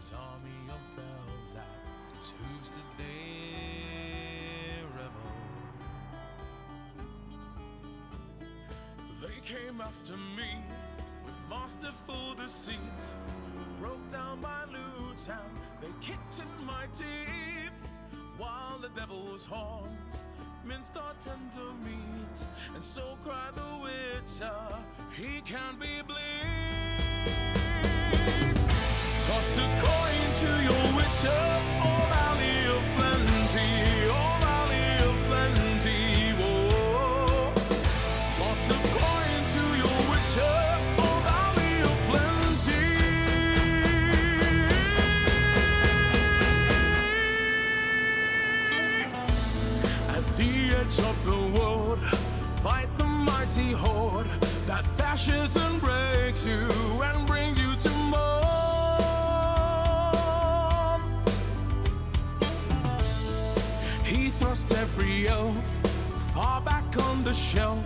his army of bells at his hooves did they revel. They came after me with masterful deceit, broke down my lute and they kicked in my teeth, while the devil's horns minced our tender meat, and so cried the witcher, he can be bleed. Toss a coin to your witcher, oh valley of plenty, oh valley of plenty, whoa. Toss a coin to your witcher, oh valley of plenty. At the edge of the wood, fight the mighty horde that bashes and breaks you and brings you to mourn. He thrust every elf far back on the shelf,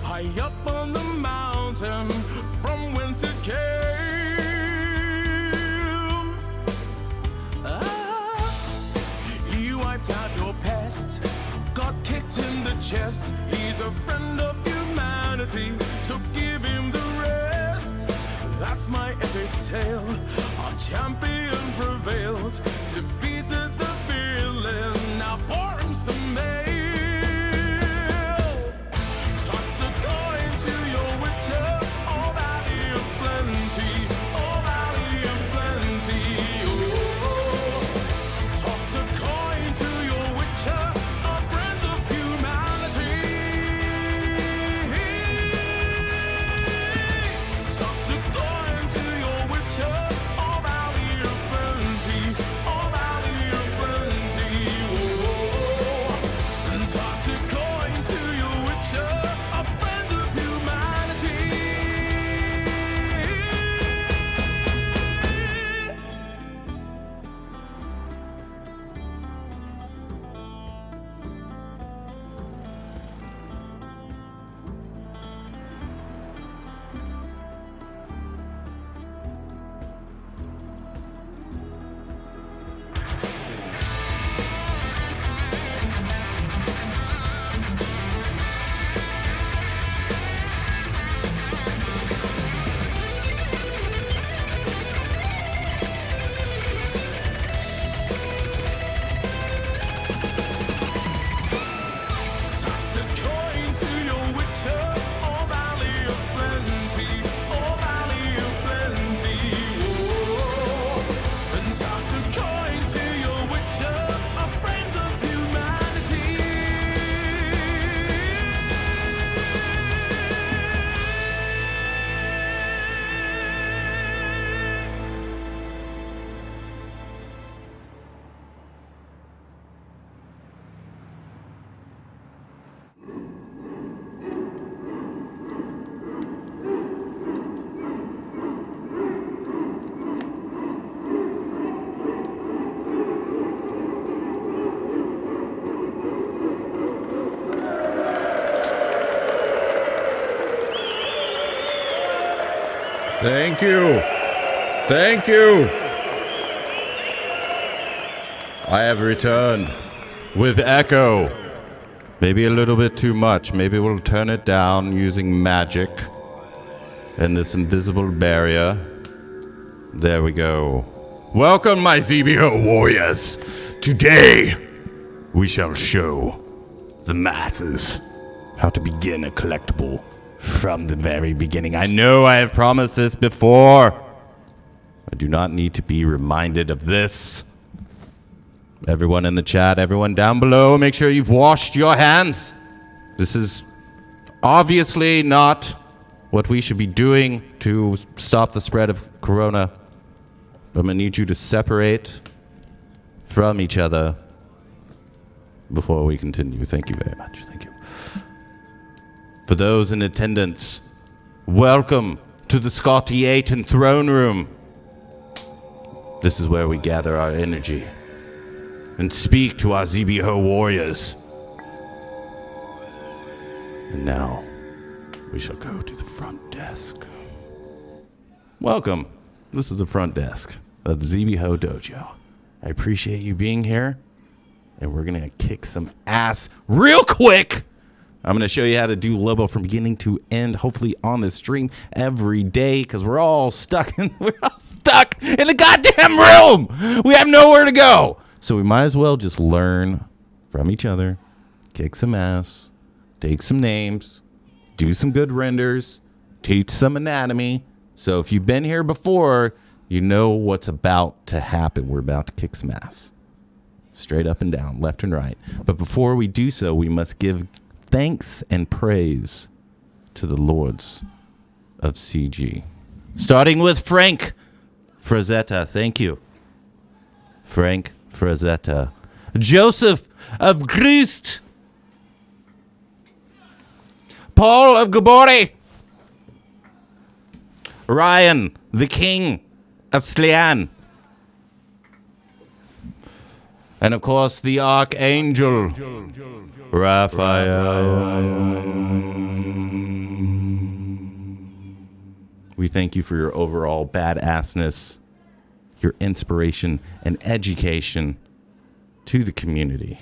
high up on the mountain from whence it came. He wiped out your pest, got kicked in the chest. He's a friend of humanity, so give him the rest. That's my epic tale. Our champion prevailed, defeated the villain. Now pour him some ale. Toss a coin to your witcher, oh valley of plenty, oh valley of plenty, oh. Toss a coin to your witcher, a friend of humanity. Toss a coin to your witcher, oh valley of plenty, oh valley of plenty, oh. And toss a coin to your witcher, a friend of humanity. Toss a coin to your witcher, oh valley of plenty, oh valley of plenty, oh. And toss a coin to your witcher, a friend of humanity. Thank you. Thank you. I have returned with echo. Maybe a little bit too much. Maybe we'll turn it down using magic and this invisible barrier. There we go. Welcome, my ZBHO warriors. Today, we shall show the masses how to begin a collectible from the very beginning. I know I have promised this before. I do not need to be reminded of this. Everyone in the chat, everyone down below, make sure you've washed your hands. This is obviously not what we should be doing to stop the spread of corona. I'm gonna need you to separate from each other before we continue. Thank you very much. Thank you. For those in attendance, welcome to the Scotty 8 and Throne Room. This is where we gather our energy and speak to our ZBHO warriors. And now, we shall go to the front desk. Welcome. This is the front desk. of the ZBHO Dojo. I appreciate you being here, and we're going to kick some ass real quick. I'm going to show you how to do Lobo from beginning to end, hopefully on this stream every day, because we're all stuck in the goddamn room. We have nowhere to go. So we might as well just learn from each other, kick some ass, take some names, do some good renders, teach some anatomy. So if you've been here before, you know what's about to happen. We're about to kick some ass. Straight up and down, left and right. But before we do so, we must give thanks and praise to the lords of CG. Starting with Frank Frazetta. Thank you. Frank Frazetta. Joseph of Christ. Paul of Gabori. Ryan, the king of Slian. And of course, the archangel, Raphael. We thank you for your overall badassness, your inspiration, and education to the community.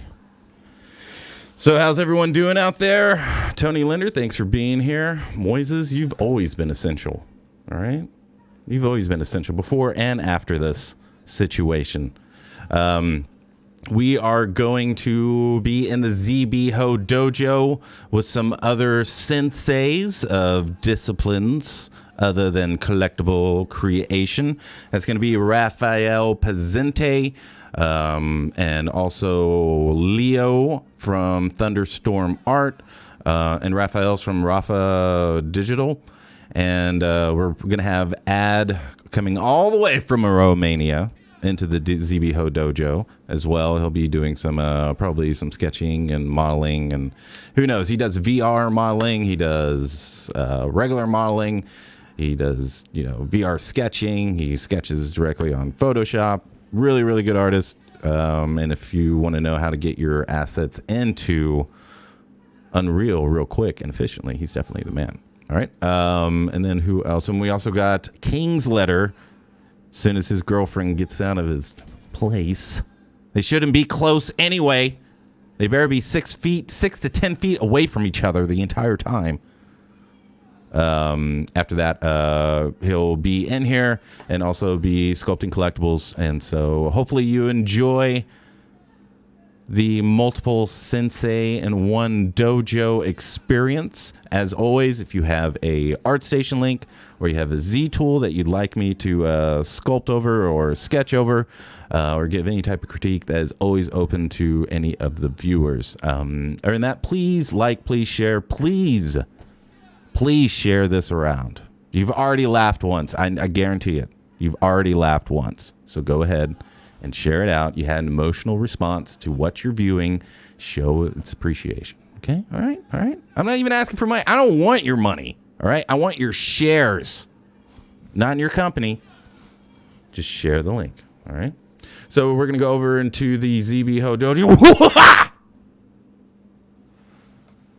So how's everyone doing out there? Tony Linder, thanks for being here. Moises, you've always been essential. All right? You've always been essential before and after this situation. We are going to be in the ZBHO Dojo with some other senseis of disciplines other than collectible creation. That's going to be Raphael Pazente, and also Leo from Thunderstorm Art, and Raphael's from Rafa Digital. And we're going to have Ad coming all the way from Romania into the ZBHO Dojo as well. He'll be doing some probably some sketching and modeling, and who knows, he does VR modeling, he does regular modeling, he does VR sketching, he sketches directly on Photoshop. Really good artist. And if you want to know how to get your assets into Unreal real quick and efficiently, he's definitely the man. All right. And then who else? And we also got King's Letter. As soon as his girlfriend gets out of his place, they shouldn't be close anyway. They better be 6 to 10 feet away from each other the entire time. After that, he'll be in here and also be sculpting collectibles. And so hopefully you enjoy the multiple sensei in one dojo experience. As always, if you have a ArtStation link or you have a Z tool that you'd like me to sculpt over or sketch over, or give any type of critique, that is always open to any of the viewers. Other than that, please like, please share, please share this around. You've already laughed once. I guarantee it. You've already laughed once. So go ahead and share it out. You had an emotional response to what you're viewing. Show its appreciation. Okay? All right? I'm not even asking for money. I don't want your money. All right? I want your shares. Not in your company. Just share the link. All right? So we're going to go over into the ZBHO Dojo.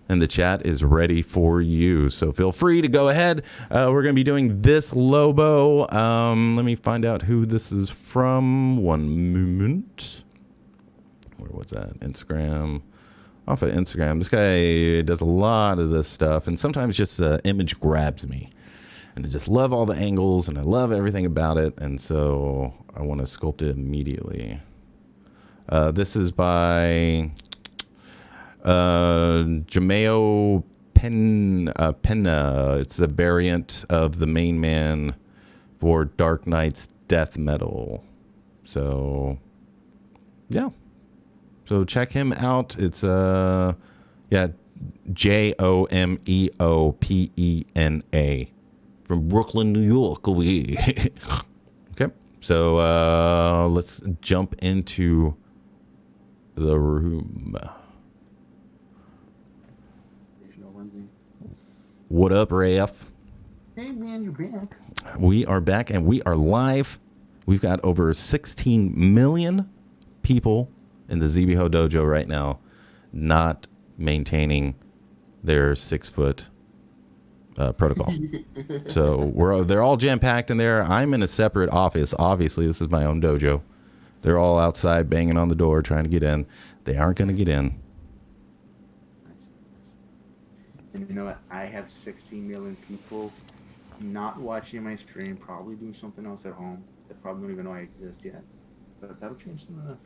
And the chat is ready for you. So feel free to go ahead. We're going to be doing this Lobo. Let me find out who this is from. One moment. Where was that? Instagram. Off of Instagram. This guy does a lot of this stuff. And sometimes just an image grabs me. And I just love all the angles. And I love everything about it. And so I want to sculpt it immediately. This is by Jameo Penna. It's a variant of the main man for Dark Knight's death metal. So yeah, so check him out. It's JOMEOPENA from Brooklyn, New York. Okay, so let's jump into the room. What up, Raf? Hey, man, you're back. We are back, and we are live. We've got over 16 million people in the ZBHO Dojo right now not maintaining their 6 foot protocol. So they're all jam packed in there. I'm in a separate office. Obviously, this is my own dojo. They're all outside banging on the door trying to get in. They aren't going to get in. And you know what? I have 16 million people not watching my stream, probably doing something else at home. They probably don't even know I exist yet. But that'll change soon enough.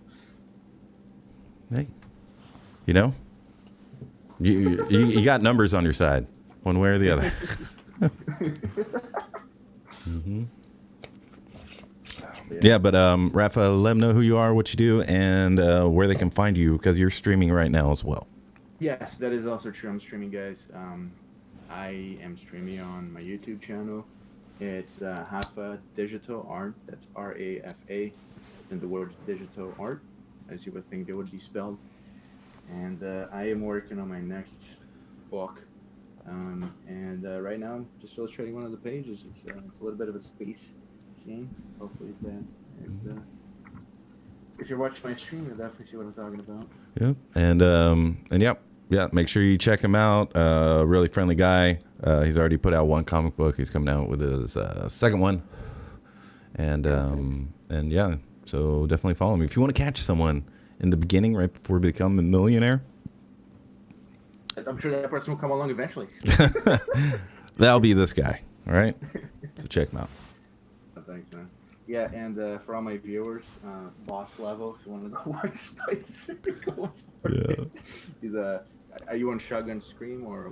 Hey, you know, you got numbers on your side, one way or the other. Mm-hmm. Yeah, but Rafa, let them know who you are, what you do, and where they can find you, because you're streaming right now as well. Yes, that is also true. I'm streaming, guys. I am streaming on my YouTube channel. It's Rafa Digital Art. That's RAFA, and the words digital art, as you would think they would be spelled. And I am working on my next book. And right now I'm just illustrating one of the pages. It's a little bit of a space scene. Hopefully that if you're watching my stream, you'll definitely see what I'm talking about. Yep. And yep. Yeah, make sure you check him out. Really friendly guy. He's already put out one comic book. He's coming out with his second one. And yeah, so definitely follow him. If you want to catch someone in the beginning, right before they become a millionaire, I'm sure that person will come along eventually. that'll be this guy. All right, so check him out. Thanks, man. Yeah, and for all my viewers, boss level, if you want to know what Spice go for. Yeah. He's are you on Shotgun Scream or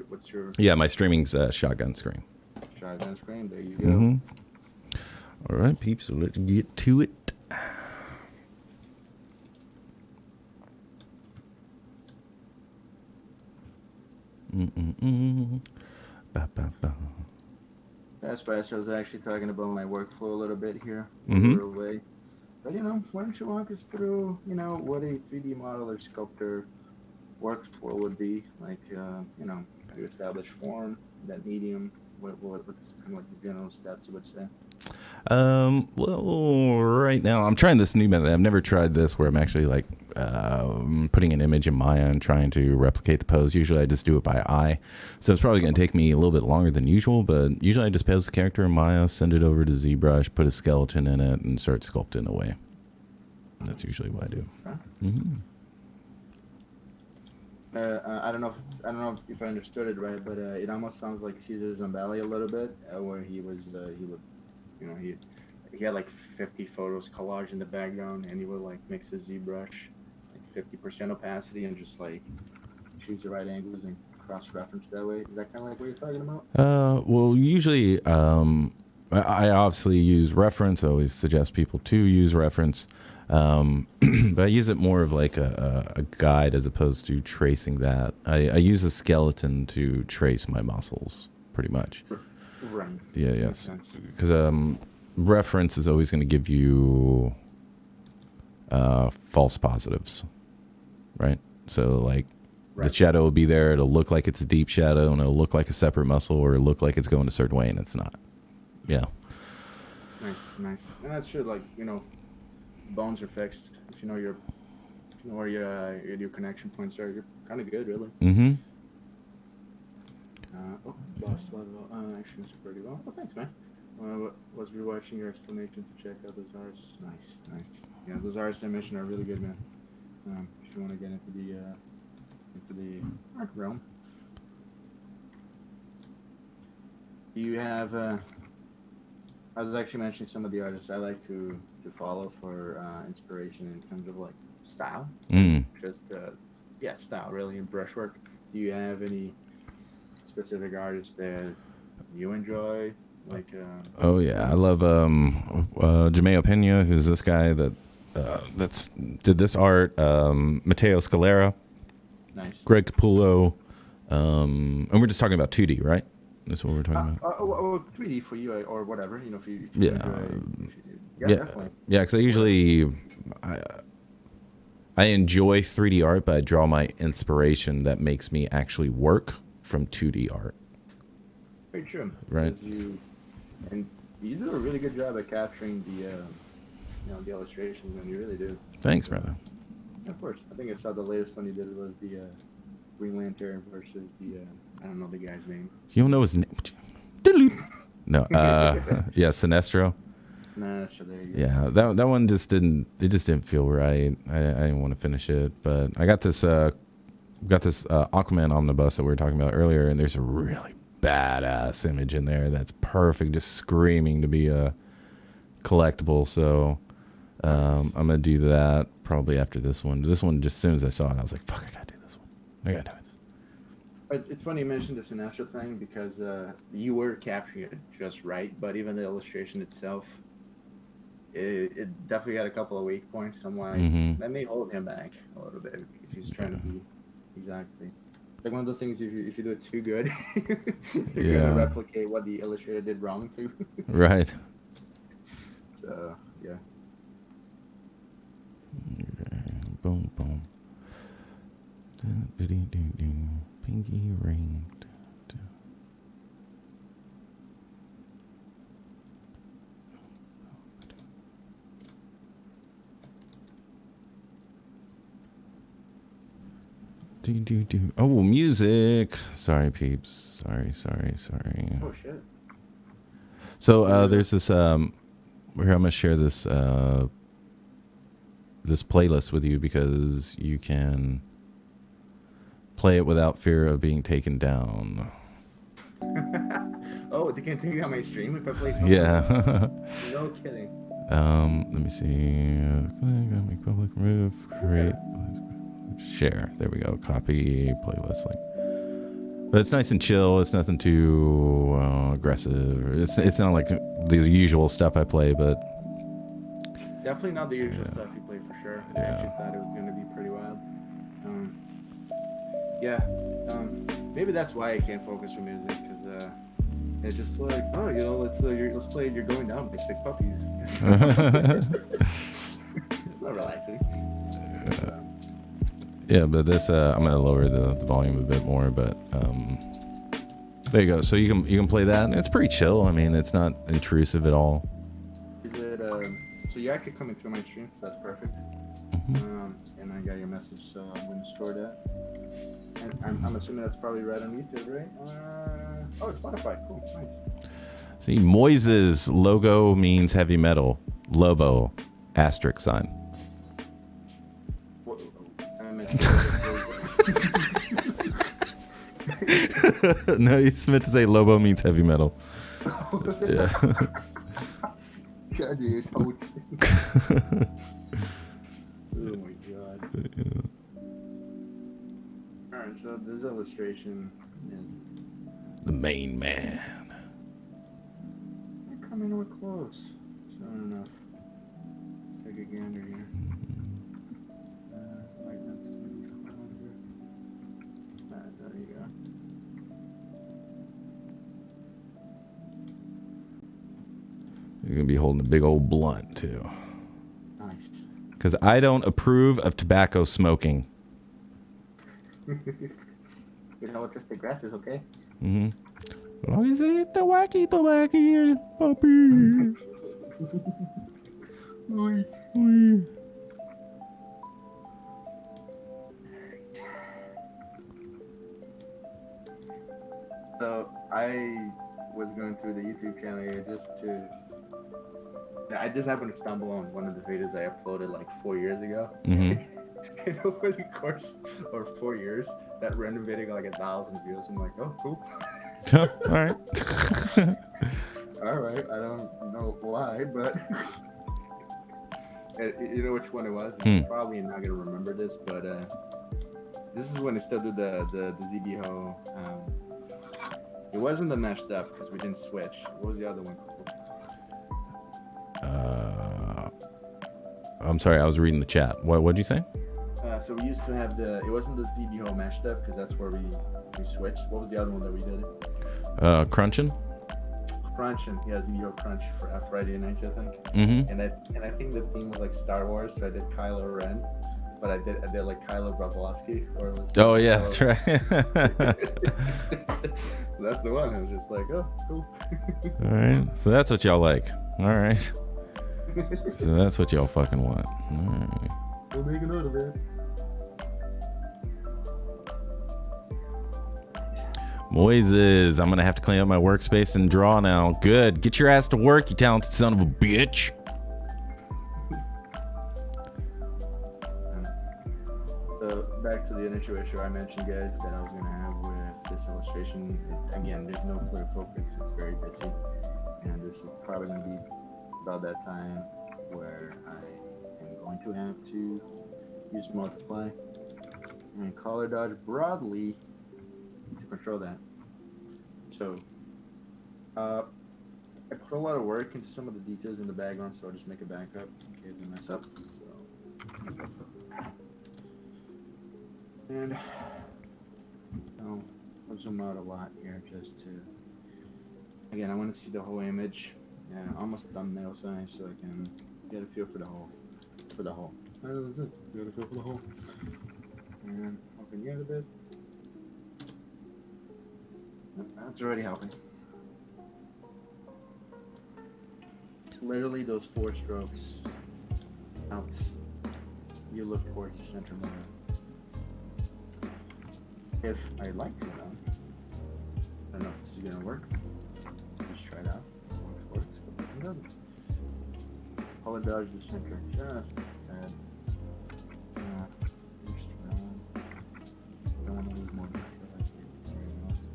what's your? Yeah, my streaming's Shotgun Scream. Shotgun Scream. There you go. Mm-hmm. All right, peeps. So let's get to it. Ba, ba, ba. That's Spice. I was actually talking about my workflow a little bit here. Mm-hmm. We were away. But why don't you walk us through, what a 3D model or sculptor workflow would be like? How you establish form, that medium. What's kind of like the general steps you would say? Well, right now I'm trying this new method. I've never tried this where I'm actually like putting an image in Maya and trying to replicate the pose. Usually I just do it by eye. So it's probably going to take me a little bit longer than usual, but usually I just pose the character in Maya, send it over to ZBrush, put a skeleton in it, and start sculpting away. That's usually what I do. Okay. Mm-hmm. I don't know if I understood it right, but it almost sounds like Caesar Zambelli a little bit, where he had like 50 photos collage in the background, and he would like mix his ZBrush, like 50% opacity, and just like choose the right angles and cross-reference that way. Is that kind of like what you're talking about? Well, usually I obviously use reference. I always suggest people to use reference. But I use it more of like a guide as opposed to tracing that. I use a skeleton to trace my muscles, pretty much. Right. Yeah, yes. Because reference is always going to give you false positives, right? So like the shadow will be there. It'll look like it's a deep shadow, and it'll look like a separate muscle, or it'll look like it's going a certain way, and it's not. Yeah. Nice. And that's true. Like bones are fixed. If you know where your connection points are, you're kind of good, really. Mm-hmm. Boss level. Actually, that's pretty well. Oh, thanks, man. Was rewatching your explanation to check out those arts. Nice. Yeah, those arts I mentioned are really good, man. If you want to get into the art realm, you have. I was actually mentioning some of the artists I like to follow for inspiration in terms of like style. Just style really, and brushwork. Do you have any specific artists that you enjoy? Like oh yeah, I love Jameo Pena, who's this guy that's did this art. Matteo Scalera, nice. Greg Capullo, and we're just talking about 2D, right? That's what we're talking about. 3D for you or whatever, if you yeah. enjoy, Yeah, definitely. Yeah, because I usually I enjoy 3D art, but I draw my inspiration that makes me actually work from 2D art. Very true. Right. You do a really good job at capturing the illustrations, and you really do. Thanks, brother. Of course. I think I saw the latest one you did was the Green Lantern versus the I don't know the guy's name. You don't know his name? No. Yeah, Sinestro. Nah, so there you go. Yeah, that one just didn't. It just didn't feel right. I didn't want to finish it, but I got this Aquaman omnibus that we were talking about earlier, and there's a really badass image in there that's perfect, just screaming to be a collectible. So I'm gonna do that probably after this one. This one, just as soon as I saw it, I was like, "Fuck, I gotta do this one. I gotta do it." But it's funny you mentioned the Sinestro thing because you were capturing it just right, but even the illustration itself, it definitely had a couple of weak points. I'm like, that may hold him back a little bit if he's trying to be exactly. It's like one of those things. If you do it too good, you're gonna replicate what the illustrator did wrong too. Right. So yeah. Boom, boom. Pinky ring. Oh, music. Sorry, peeps. Sorry. Oh shit. So there's this. Here, I'm gonna share this this playlist with you because you can play it without fear of being taken down. Oh, they can take down my stream if I play something? Yeah. No kidding. Let me see. Make public, remove, create, share. There we go. Copy playlist link. But it's nice and chill. It's nothing too aggressive. It's not like the usual stuff I play, but definitely not the usual stuff you play for sure. I actually thought it was going to be pretty wild. Maybe that's why I can't focus on music because it's just like, oh, you know, let's play You're Going Down by Sick Puppies. It's not relaxing. Yeah, but this I'm gonna lower the volume a bit more, but there you go. So you can play that. It's pretty chill. I mean, it's not intrusive at all. Is it so you're actually coming through my stream, so that's perfect. And I got your message, so I'm gonna store that. And I'm assuming that's probably right on YouTube, right? Oh, it's Spotify. Cool, nice. See, Moises logo means heavy metal. Lobo, asterisk sign. No, he's meant to say Lobo means heavy metal. Yeah. God, dude. Oh my god. Yeah. Alright, so this illustration is The main man. You're coming nowhere close. It's not enough. Let's take a gander here. There you go. You're going to be holding a big old blunt, too. Nice. Because I don't approve of tobacco smoking. You know what? Just the grass is okay. Mm-hmm. As long as it's the wacky puppy. Oi. So I was going through the YouTube channel here just to. I just happened to stumble on one of the videos I uploaded like 4 years ago. Mm-hmm. And over the course of 4 years, that random video got like 1,000 views. I'm like, oh, cool. All right. All right. I don't know why, but you know which one it was. You're probably not gonna remember this, but this is when it still did the ZBHO. It wasn't the meshed up because we didn't switch. What was the other one? I'm sorry, I was reading the chat. What'd you say? So we used to have it wasn't the ZBHO meshed up because that's where we switched. What was the other one that we did? Crunching? Crunching, yeah, ZBHO Crunch for Friday nights, I think. Mm-hmm. And I think the theme was like Star Wars, so I did Kylo Ren, but I did like Kylo Bravoski, or it was. Oh yeah, that's right. That's the one. I was just like, oh, cool. All right, so that's what y'all like. All right. So that's what y'all fucking want. All right. We'll make a note of it. Moises, I'm gonna have to clean up my workspace and draw now. Good. Get your ass to work, you talented son of a bitch. So back to the initial issue I mentioned, guys, that I was gonna have with this illustration. Again, there's no clear focus. It's very busy, and this is probably gonna be about that time where I am going to have to use multiply and color dodge broadly to control that. So I put a lot of work into some of the details in the background, so I'll just make a backup in case I mess up. So, and I'll zoom out a lot here just to, again, I want to see the whole image, almost thumbnail size, so I can get a feel for the whole. That's it. Get a feel for the whole. And open yet a bit. That's already helping. Literally, those 4 strokes out. You look towards the center more. If I like to, though, I don't know if this is gonna work. Just try it out. It works, but it doesn't. Color dodge the center just a tad. Just around. Don't want to lose more detail like it. Very lost.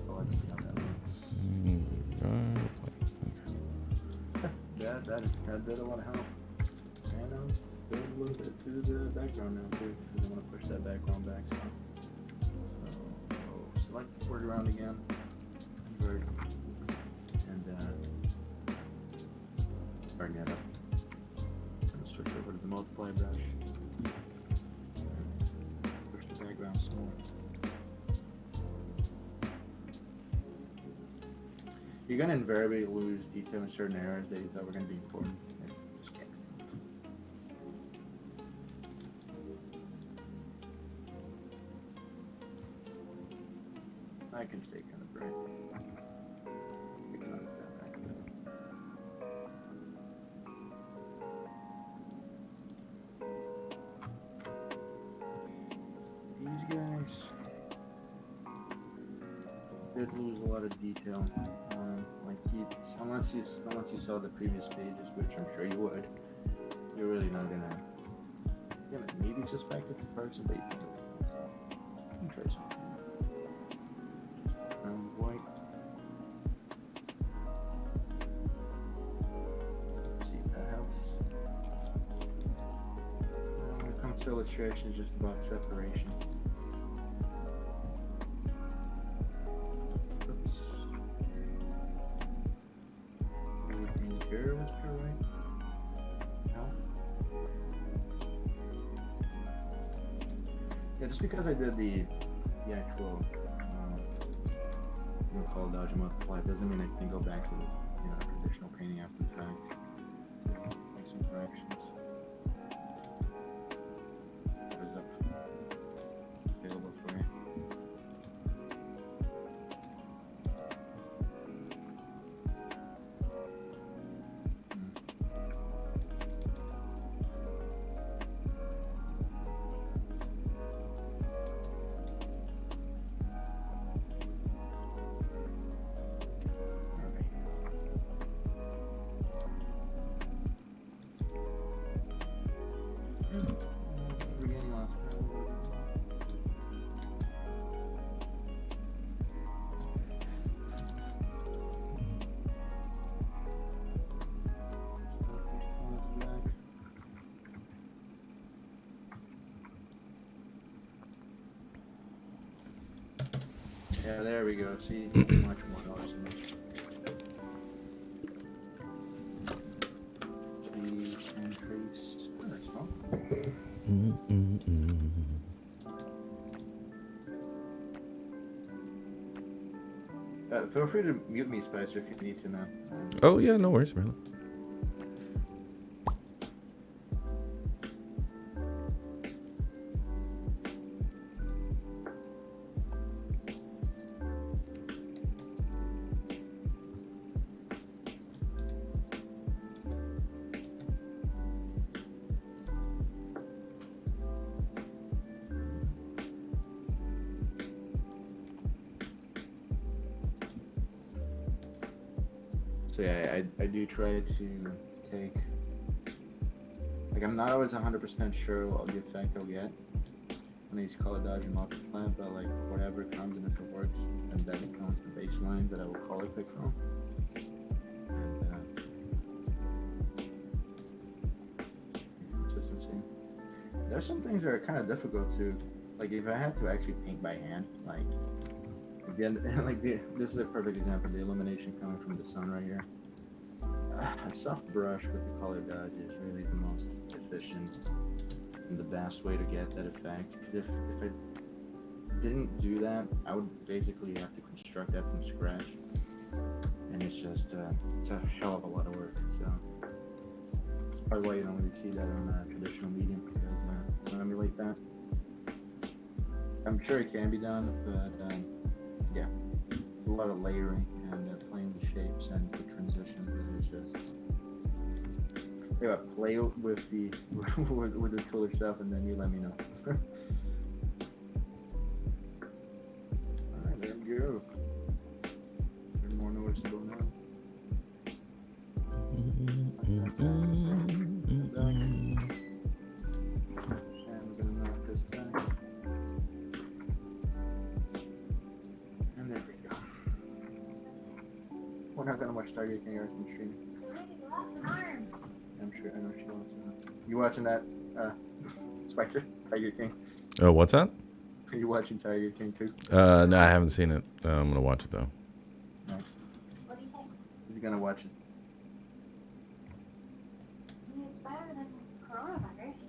Oh, let's see how that looks. That did a lot of help. And build a little bit to the background now too, because I want to push that background back some. So select the foreground again, convert, and burn that up. And switch over to the multiply brush. Push the background some more. You're gonna invariably lose detail in certain areas that you thought were gonna be important. Just can't. I can stay kind of bright. We can move that back a bit. These guys did lose a lot of detail. Like unless you saw the previous pages, which I'm sure you would, you're really not gonna maybe suspect it's the person, but you can try something. White. Let's see if that helps. When it comes to illustration, it's just about separation. Oops. Anything here was correct? No? Yeah, just because I did the actual color dodge and multiply doesn't mean I can go back to the traditional painting after the fact. Make some corrections. What is up? Available for you. Yeah, there we go. See, much more noise. And trace. Oh, that's small. Feel free to mute me, Spicer, if you need to now. Oh yeah, no worries, brother. So yeah, I do try to take. Like I'm not always 100% sure of the effect I'll get when I use color dodge and multiply, but like whatever comes and if it works, then that becomes the baseline that I will color pick from. And consistency. There's some things that are kind of difficult to, like if I had to actually paint by hand, like again, this is a perfect example. The illumination coming from the sun right here. A soft brush with the color dodge is really the most efficient and the best way to get that effect. Because if I didn't do that, I would basically have to construct that from scratch, and it's just it's a hell of a lot of work. So that's probably why you don't really see that on a traditional medium, because I don't emulate that. I'm sure it can be done, but yeah, there's a lot of layering and playing the shapes and the transitions is just. Yeah, play with the with the tool itself, and then you let me know. All right, there we go. There's more noticeable now. And we're gonna knock this back. And there we go. We're not gonna watch Target King Earth and stream. I'm sure. I know she wants to know. You watching that, Spicer? Tiger King? Oh, what's that? Are you watching Tiger King too? No, I haven't seen it. I'm gonna watch it though. Nice. What do you say? He's gonna watch it. It's better than coronavirus.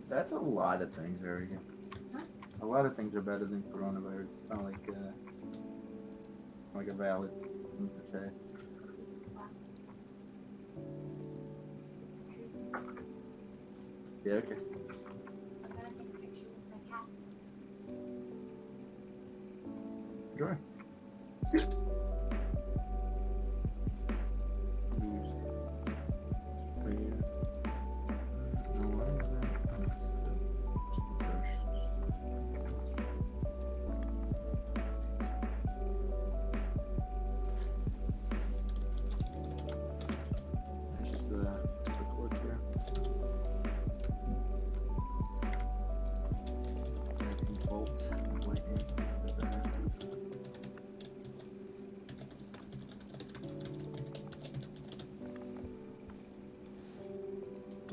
That's a lot of things, Erica. Huh? A lot of things are better than coronavirus. It's not like a valid thing to say. Yeah, okay. I'm gonna take a picture with my cat. Sure.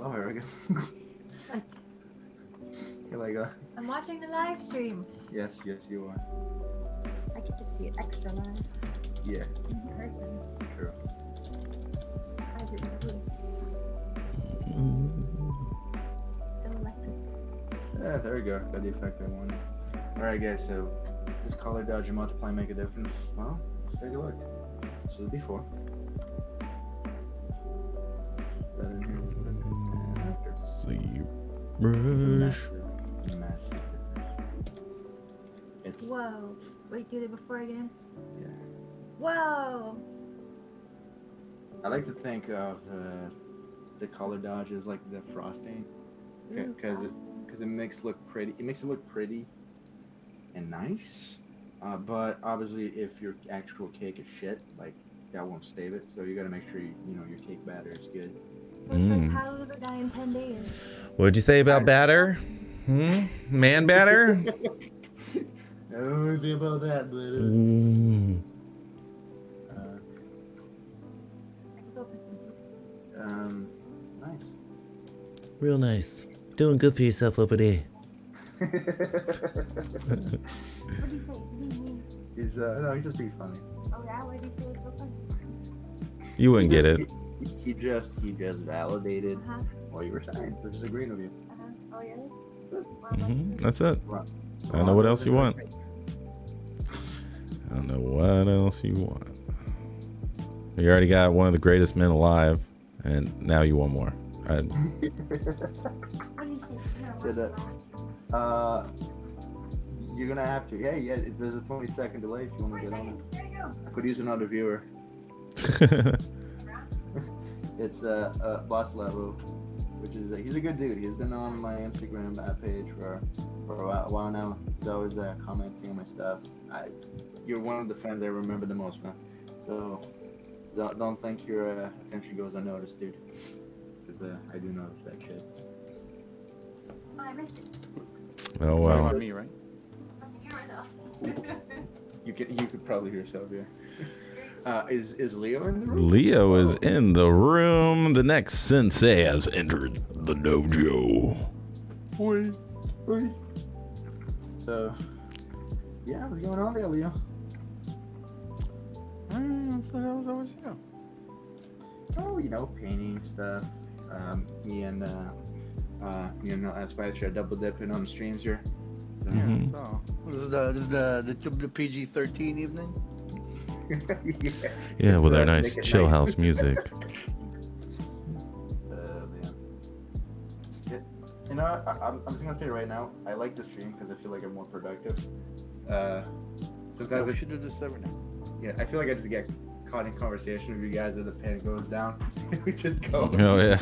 Oh, here we go. You're like, I'm watching the live stream. yes, you are. I get to see it extra live Yeah, in person. true. I did too. So electric. Yeah, there we go. Got the effect I wanted. Alright, guys, so does color dodge and multiply make a difference? Well, let's take a look. This was before. That in here. And after. See, Massive difference. It's Whoa. Wait, do the before again? yeah. Whoa. I like to think of the color dodge as like the frosting, Ooh, because frosting. it makes it look pretty. It makes it look pretty and nice. But obviously, if your actual cake is shit, like that won't save it. So you got to make sure your cake batter is good. So it's like how to live or die in 10 days. What'd you say about batter? Man batter? I don't know anything about that, but I could go for some. nice. Real nice. Doing good for yourself over there. What do you say? He's no, he's just being funny. Oh yeah, what did you say? It's so funny. You wouldn't get it. He just validated Uh-huh. what you were saying. We're just agreeing with you. Uh-huh. Oh really? That's it. Right. I don't know what else you want. I don't know what else you want. You already got one of the greatest men alive, and now you want more. What do you say? Said that. You're gonna have to. Yeah. There's a 20-second delay if you want to get on it. There you go. I could use another viewer. It's Boss Lobo, which is he's a good dude. He's been on my Instagram page for a while now. He's always commenting on my stuff. You're one of the fans I remember the most, man. So Don't think your attention goes unnoticed, dude. Because I do notice that shit. Oh, I missed it. Oh It's well. on me, right? I can hear myself. You could probably hear yourself, yeah. Is Leo in the room? Leo is in the room. The next sensei has entered the dojo. Oi. So, yeah, what's going on there, Leo? What the hell is always you? Oh, you know, painting stuff. Me and Spicer are double dipping on the streams here. So, Mhm. So this is the PG-13 evening. Yeah, with our It's, nice make it chill nice. house music. Yeah. You know, I'm just gonna say right now, I like the stream because I feel like I'm more productive. Sometimes We it- should do this every now. yeah, I feel like I just get caught in conversation with you guys and the pen goes down. We just go. Oh yeah.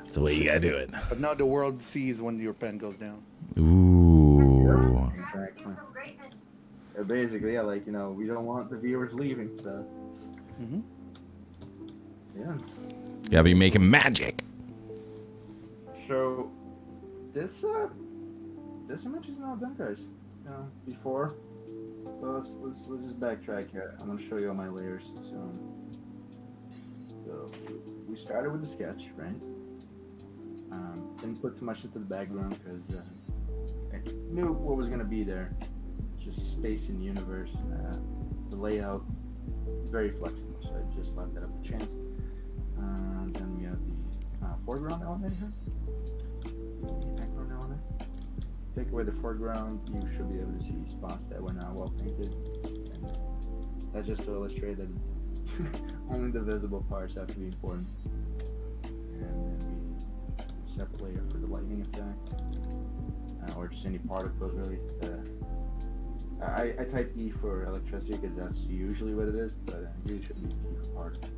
That's the way you gotta do it. But now the world sees when your pen goes down. Ooh. Exactly. From greatness. Basically, yeah, like, you know, we don't want the viewers leaving, so Mm-hmm. yeah. Gotta be making magic. So this image is not done, guys. Before, so let's just backtrack here. I'm gonna show you all my layers. So we started with the sketch, right? Didn't put too much into the background because I knew what was gonna be there. Just space in the universe. The layout very flexible, so I just left that up to chance. Then we have the foreground element here. Background element. Take away the foreground, you should be able to see spots that were not well painted. And that's just to illustrate that only the visible parts have to be important. And then we separate layer for the lightning effect, or just any particles really. I type E for electricity because that's usually what it is, but usually should be E for particles.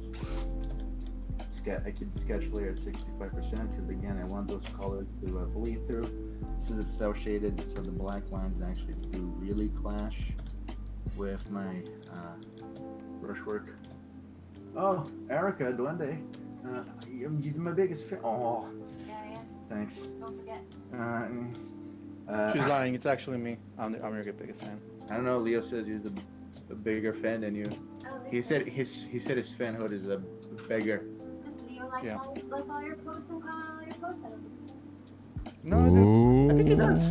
I keep the sketch layer at 65% because again I want those colors to bleed through. Since it's cell shaded, so the black lines actually do really clash with my brushwork. Oh, Erica, Duende, you're my biggest fan. Oh, Yeah, yeah. thanks. Don't forget. She's lying. It's actually me. I'm your biggest fan. I don't know. Leo says he's a bigger fan than you. Oh, He said his fanhood is a bigger. Does Leo like Yeah. all your posts and comment on all your posts? I don't think No, I do. Ooh. I think he does.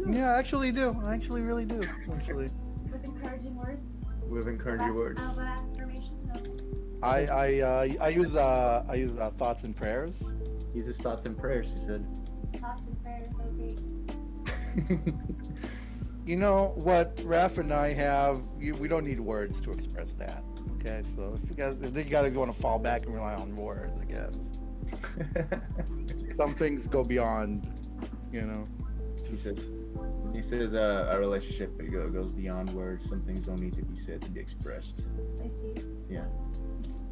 Yeah, I actually do. I actually really do. Actually, with encouraging words. With encouraging words. About affirmation. No. I use thoughts and prayers. He's his thoughts and prayers. He said. Thoughts and prayers. Okay. You know what, Raph and I have. We don't need words to express that. Okay, so if you guys want to fall back and rely on words, I guess. Some things go beyond, you know. He says a relationship goes beyond words. Some things don't need to be said to be expressed. I see. Yeah.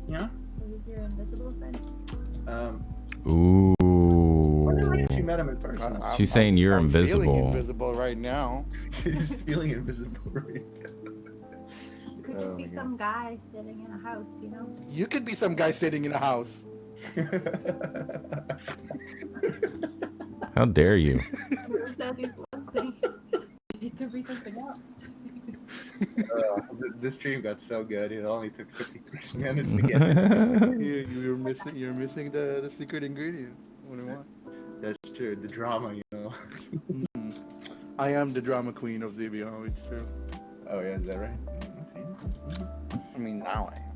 Yeah. So he's your invisible friend. Ooh. I wonder if you met him in person. She's saying you're I'm invisible. Feeling invisible right now. He's feeling invisible right now. You could just Oh be my some guy sitting in a house, you know? You could be some guy sitting in a house. How dare you? That is one thing. It could be something else. This stream got so good. It only took 56 minutes to get this. You're missing the secret ingredient. What do you want? That's true. The drama, you know. I am the drama queen of ZBHO. It's true. Oh yeah, is that right? Let's see. I mean, now I am.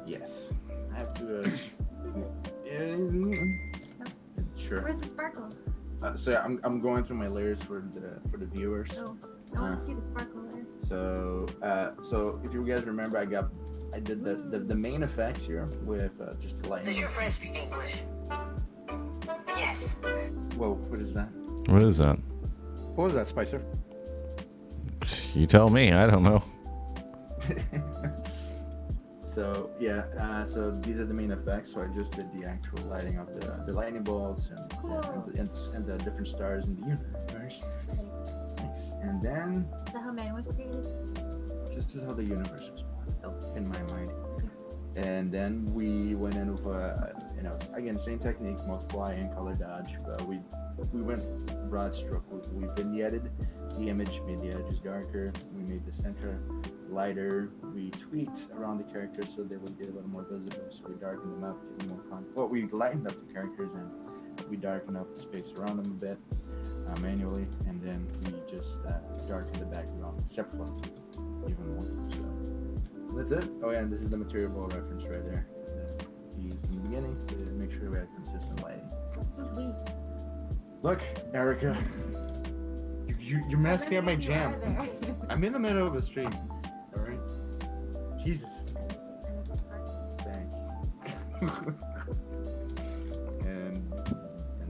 Yes. I have to. Sure. Where's the sparkle? So I'm going through my layers for the viewers. No, I want to see the sparkle there. So if you guys remember, I did the main effects here with just the lightning. Does your friend speak English? Yes. Whoa, what is that? What is that? What was that, Spicer? You tell me. I don't know. So yeah, so these are the main effects. So I just did the actual lighting of the lightning bolts and the different stars in the universe. Nice. And then Is that how man was created? this is how the universe was built in my mind. And then we went in with again, same technique, multiply and color dodge. We went broad stroke. We vignetted the image, made the edges darker. We made the center lighter. We tweaked around the characters so they would get a little more visible. So we darkened them up, get them more we lightened up the characters and we darkened up the space around them a bit manually, and then we just darkened the background separate from them even more. So that's it. Oh yeah, and this is the material ball reference right there. We used in the beginning to make sure we had consistent lighting. Who's we? Look, Erica, you're messing up my You jam. are there. I'm in the middle of a stream. All right. Jesus. Thanks. and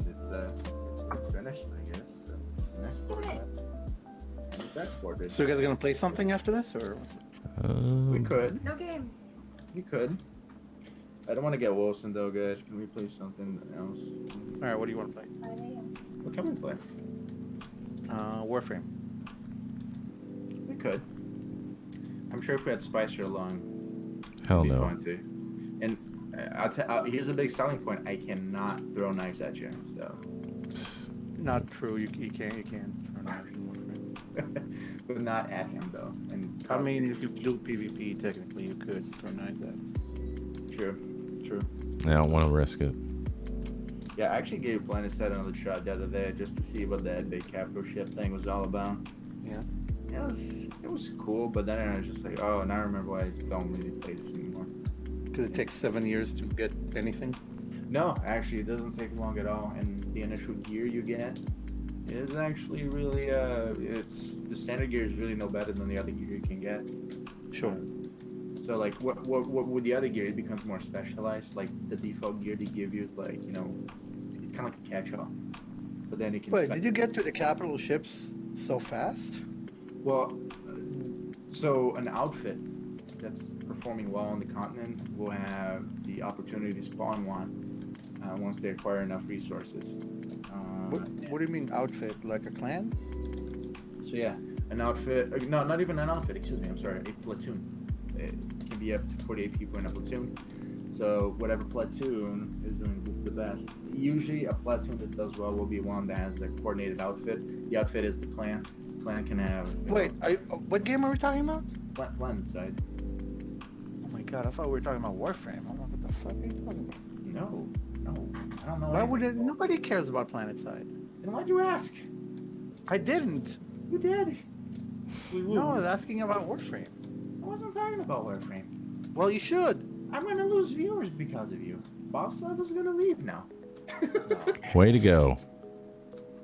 it's finished, I guess. So it's the next part. That's portrait. So you guys are gonna play something after this, or what's it? We could. No games. We could. I don't want to get Wilson though, guys. Can we play something else? All right, what do you want to play? 5 a.m. What can we play? Warframe. We could. I'm sure if we had Spicer along, Hell it'd be no. fun too. And here's a big selling point: I cannot throw knives at you. So, Not true. You can throw knives in Warframe. but not at him though. And I mean, if you do PvP, technically you could throw knives at him. true. I don't want to risk it. Yeah, I actually gave Planet Set another shot the other day just to see what that big capital ship thing was all about. Yeah. It was cool, but then I was just like, oh, now I remember why I don't really play this anymore. Because it takes 7 years to get anything. No, actually, it doesn't take long at all, and the initial gear you get is actually really it's the standard gear is really no better than the other gear you can get. Sure. So like what with the other gear, it becomes more specialized. Like the default gear they give you is like, you know, it's kind of like a catch-all. But then it can. Wait, did you get to the capital ships so fast? Well, so an outfit that's performing well on the continent will have the opportunity to spawn one once they acquire enough resources. What do you mean outfit? Like a clan? So yeah, an outfit. No, not even an outfit. Excuse me. I'm sorry. A platoon. It can be up to 48 people in a platoon. So whatever platoon is doing the best. Usually, a platoon that does well will be one that has a coordinated outfit. The outfit is the clan. Clan can have. Wait, what game are we talking about? Clan side. Oh my god, I thought we were talking about Warframe. I'm like, what the fuck are you talking about? No, I don't know. Why would it? Nobody cares about PlanetSide. Then why'd you ask? I didn't. You did. No, I was asking about Warframe. I wasn't talking about Warframe. Well, you should. I'm gonna lose viewers because of you. Boss Level's gonna leave now. Way to go.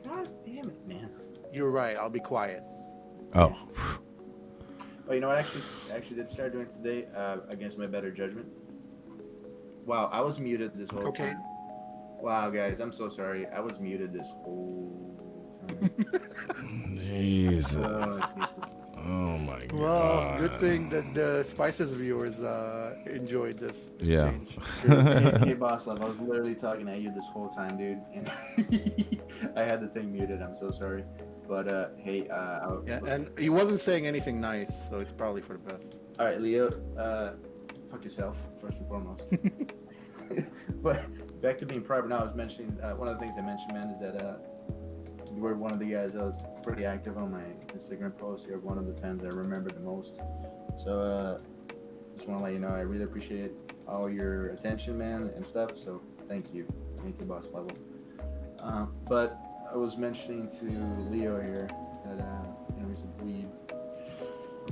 God damn it, man. You're right. I'll be quiet. Oh. Oh, you know what? I actually did start doing today against my better judgment. Wow, I was muted this whole time. Wow, guys, I'm so sorry. I was muted this whole time. Jesus. Jesus. Oh my god. Well, good thing that the Spices viewers enjoyed this Yeah. change. Hey, Boss Love, I was literally talking at you this whole time, dude. And I had the thing muted. I'm so sorry. But, hey, Yeah, and he wasn't saying anything nice, so it's probably for the best. all right, Leo, fuck yourself, first and foremost. But back to being private now, I was mentioning, one of the things I mentioned, man, is that you were one of the guys that was pretty active on my Instagram post. You're one of the fans I remember the most. So, just want to let you know, I really appreciate all your attention, man, and stuff. So, thank you. Thank you, Boss Level. But I was mentioning to Leo here that, you know, he's a dweeb.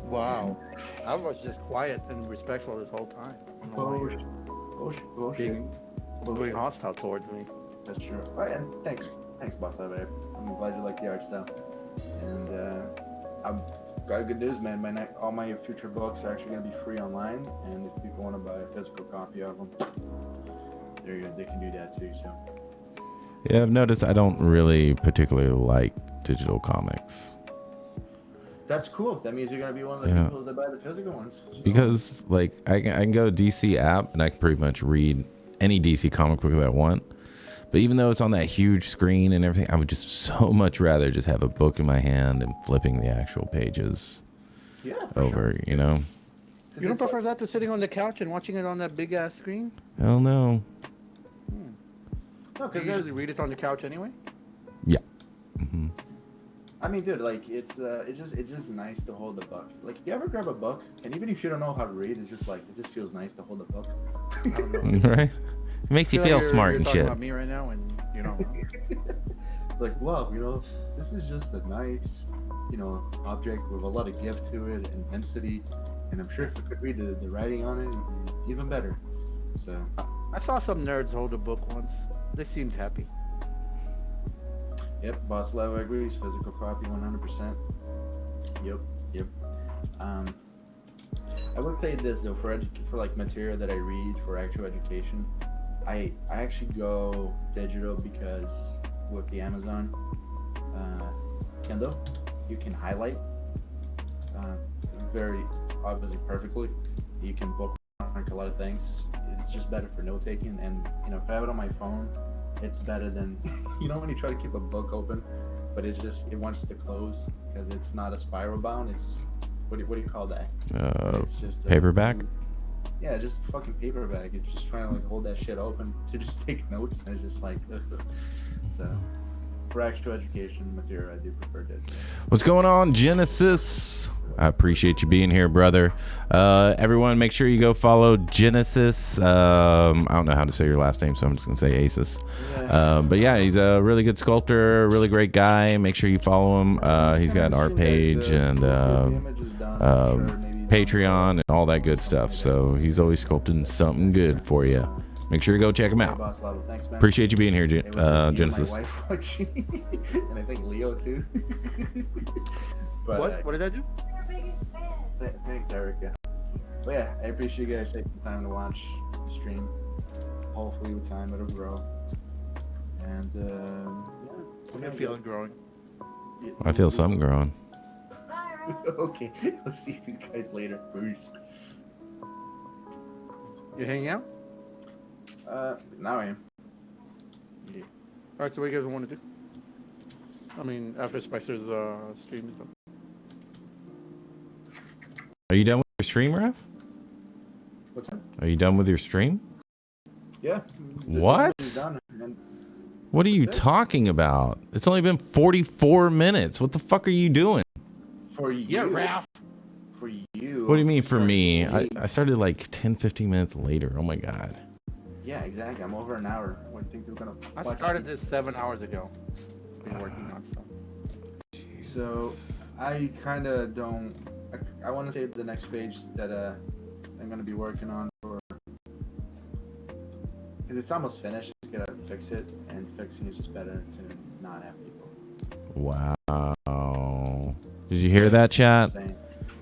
Wow. I was just quiet and respectful this whole time. I don't know why you're being hostile towards me. That's true. Oh, yeah, thanks, Boss Level. I'm glad you like the art style. And I've got good news, man. All my future books are actually going to be free online, and if people want to buy a physical copy of them, they can do that too. So. Yeah, I've noticed I don't really particularly like digital comics. That's cool. That means you're going to be one of the people that buy the physical ones. So. Because, like, I can go to DC app and I can pretty much read any DC comic book that I want. But even though it's on that huge screen and everything, I would just so much rather just have a book in my hand and flipping the actual pages. Yeah. For over, sure. you know? You don't prefer that to sitting on the couch and watching it on that big ass screen? Hell no. No, Do you usually read it on the couch anyway? Yeah. I mean, dude, like it's just nice to hold a book. Like, you ever grab a book, and even if you don't know how to read, it's just like it just feels nice to hold a book. I don't know. Right? It makes you like feel you're smart you're and talking shit. about me right now, and you know. It's like, wow, this is just a nice, object with a lot of gift to it and density. And I'm sure if you could read the writing on it, it'd be even better. So, I saw some nerds hold a book once. They seemed happy. yep, Boss Level agrees. Physical copy, 100%. Yep. I would say this though, for like material that I read for actual education, I actually go digital because with the Amazon Kindle, you can highlight very obviously perfectly. You can bookmark a lot of things. It's just better for note taking, and if I have it on my phone, it's better than when you try to keep a book open, but it wants to close because it's not a spiral bound. It's what do you call that? It's just Paperback? Yeah, just fucking paperback. It's just trying to like hold that shit open to just take notes. And it's just like, so for actual education material, I do prefer digital. What's going on, Genesis? I appreciate you being here, brother. Everyone, make sure you go follow Genesis. I don't know how to say your last name, so I'm just going to say Asus. But yeah, he's a really good sculptor, really great guy. Make sure you follow him. He's got an art page and Patreon and all that good stuff. So he's always sculpting something good for you. Make sure you go check him out. Boss Lobo, thanks, man. Appreciate you being here, It was just you and Genesis. my wife watching, and I think Leo too. But, What did I do? Your biggest fan. Thanks, Erica. But yeah, I appreciate you guys taking the time to watch the stream. Hopefully, with time, it'll grow. And I feel it growing. I feel something growing. Bye, Ralph. Okay, I'll see you guys later. Peace. You hanging out? Now I am. Yeah. All right. So what do you guys want to do? I mean, after Spicer's stream is done. Are you done with your stream, Raf? What's that? Are you done with your stream? Yeah. What? It's done, and What are you That's it. talking about? It's only been 44 minutes. What the fuck are you doing? for you. Yeah, Ralph. For you. What do you mean for me? late. I started like 10, 15 minutes later. Oh my God. Yeah, exactly. I'm over an hour. What do you think they're gonna? I watch started me? this 7 hours ago. Been working on stuff. So I kind of don't. I want to say the next page that I'm gonna be working on for, because it's almost finished. Just gotta fix it, and fixing is just better to not have people. Wow. Did you hear that, chat? Saying.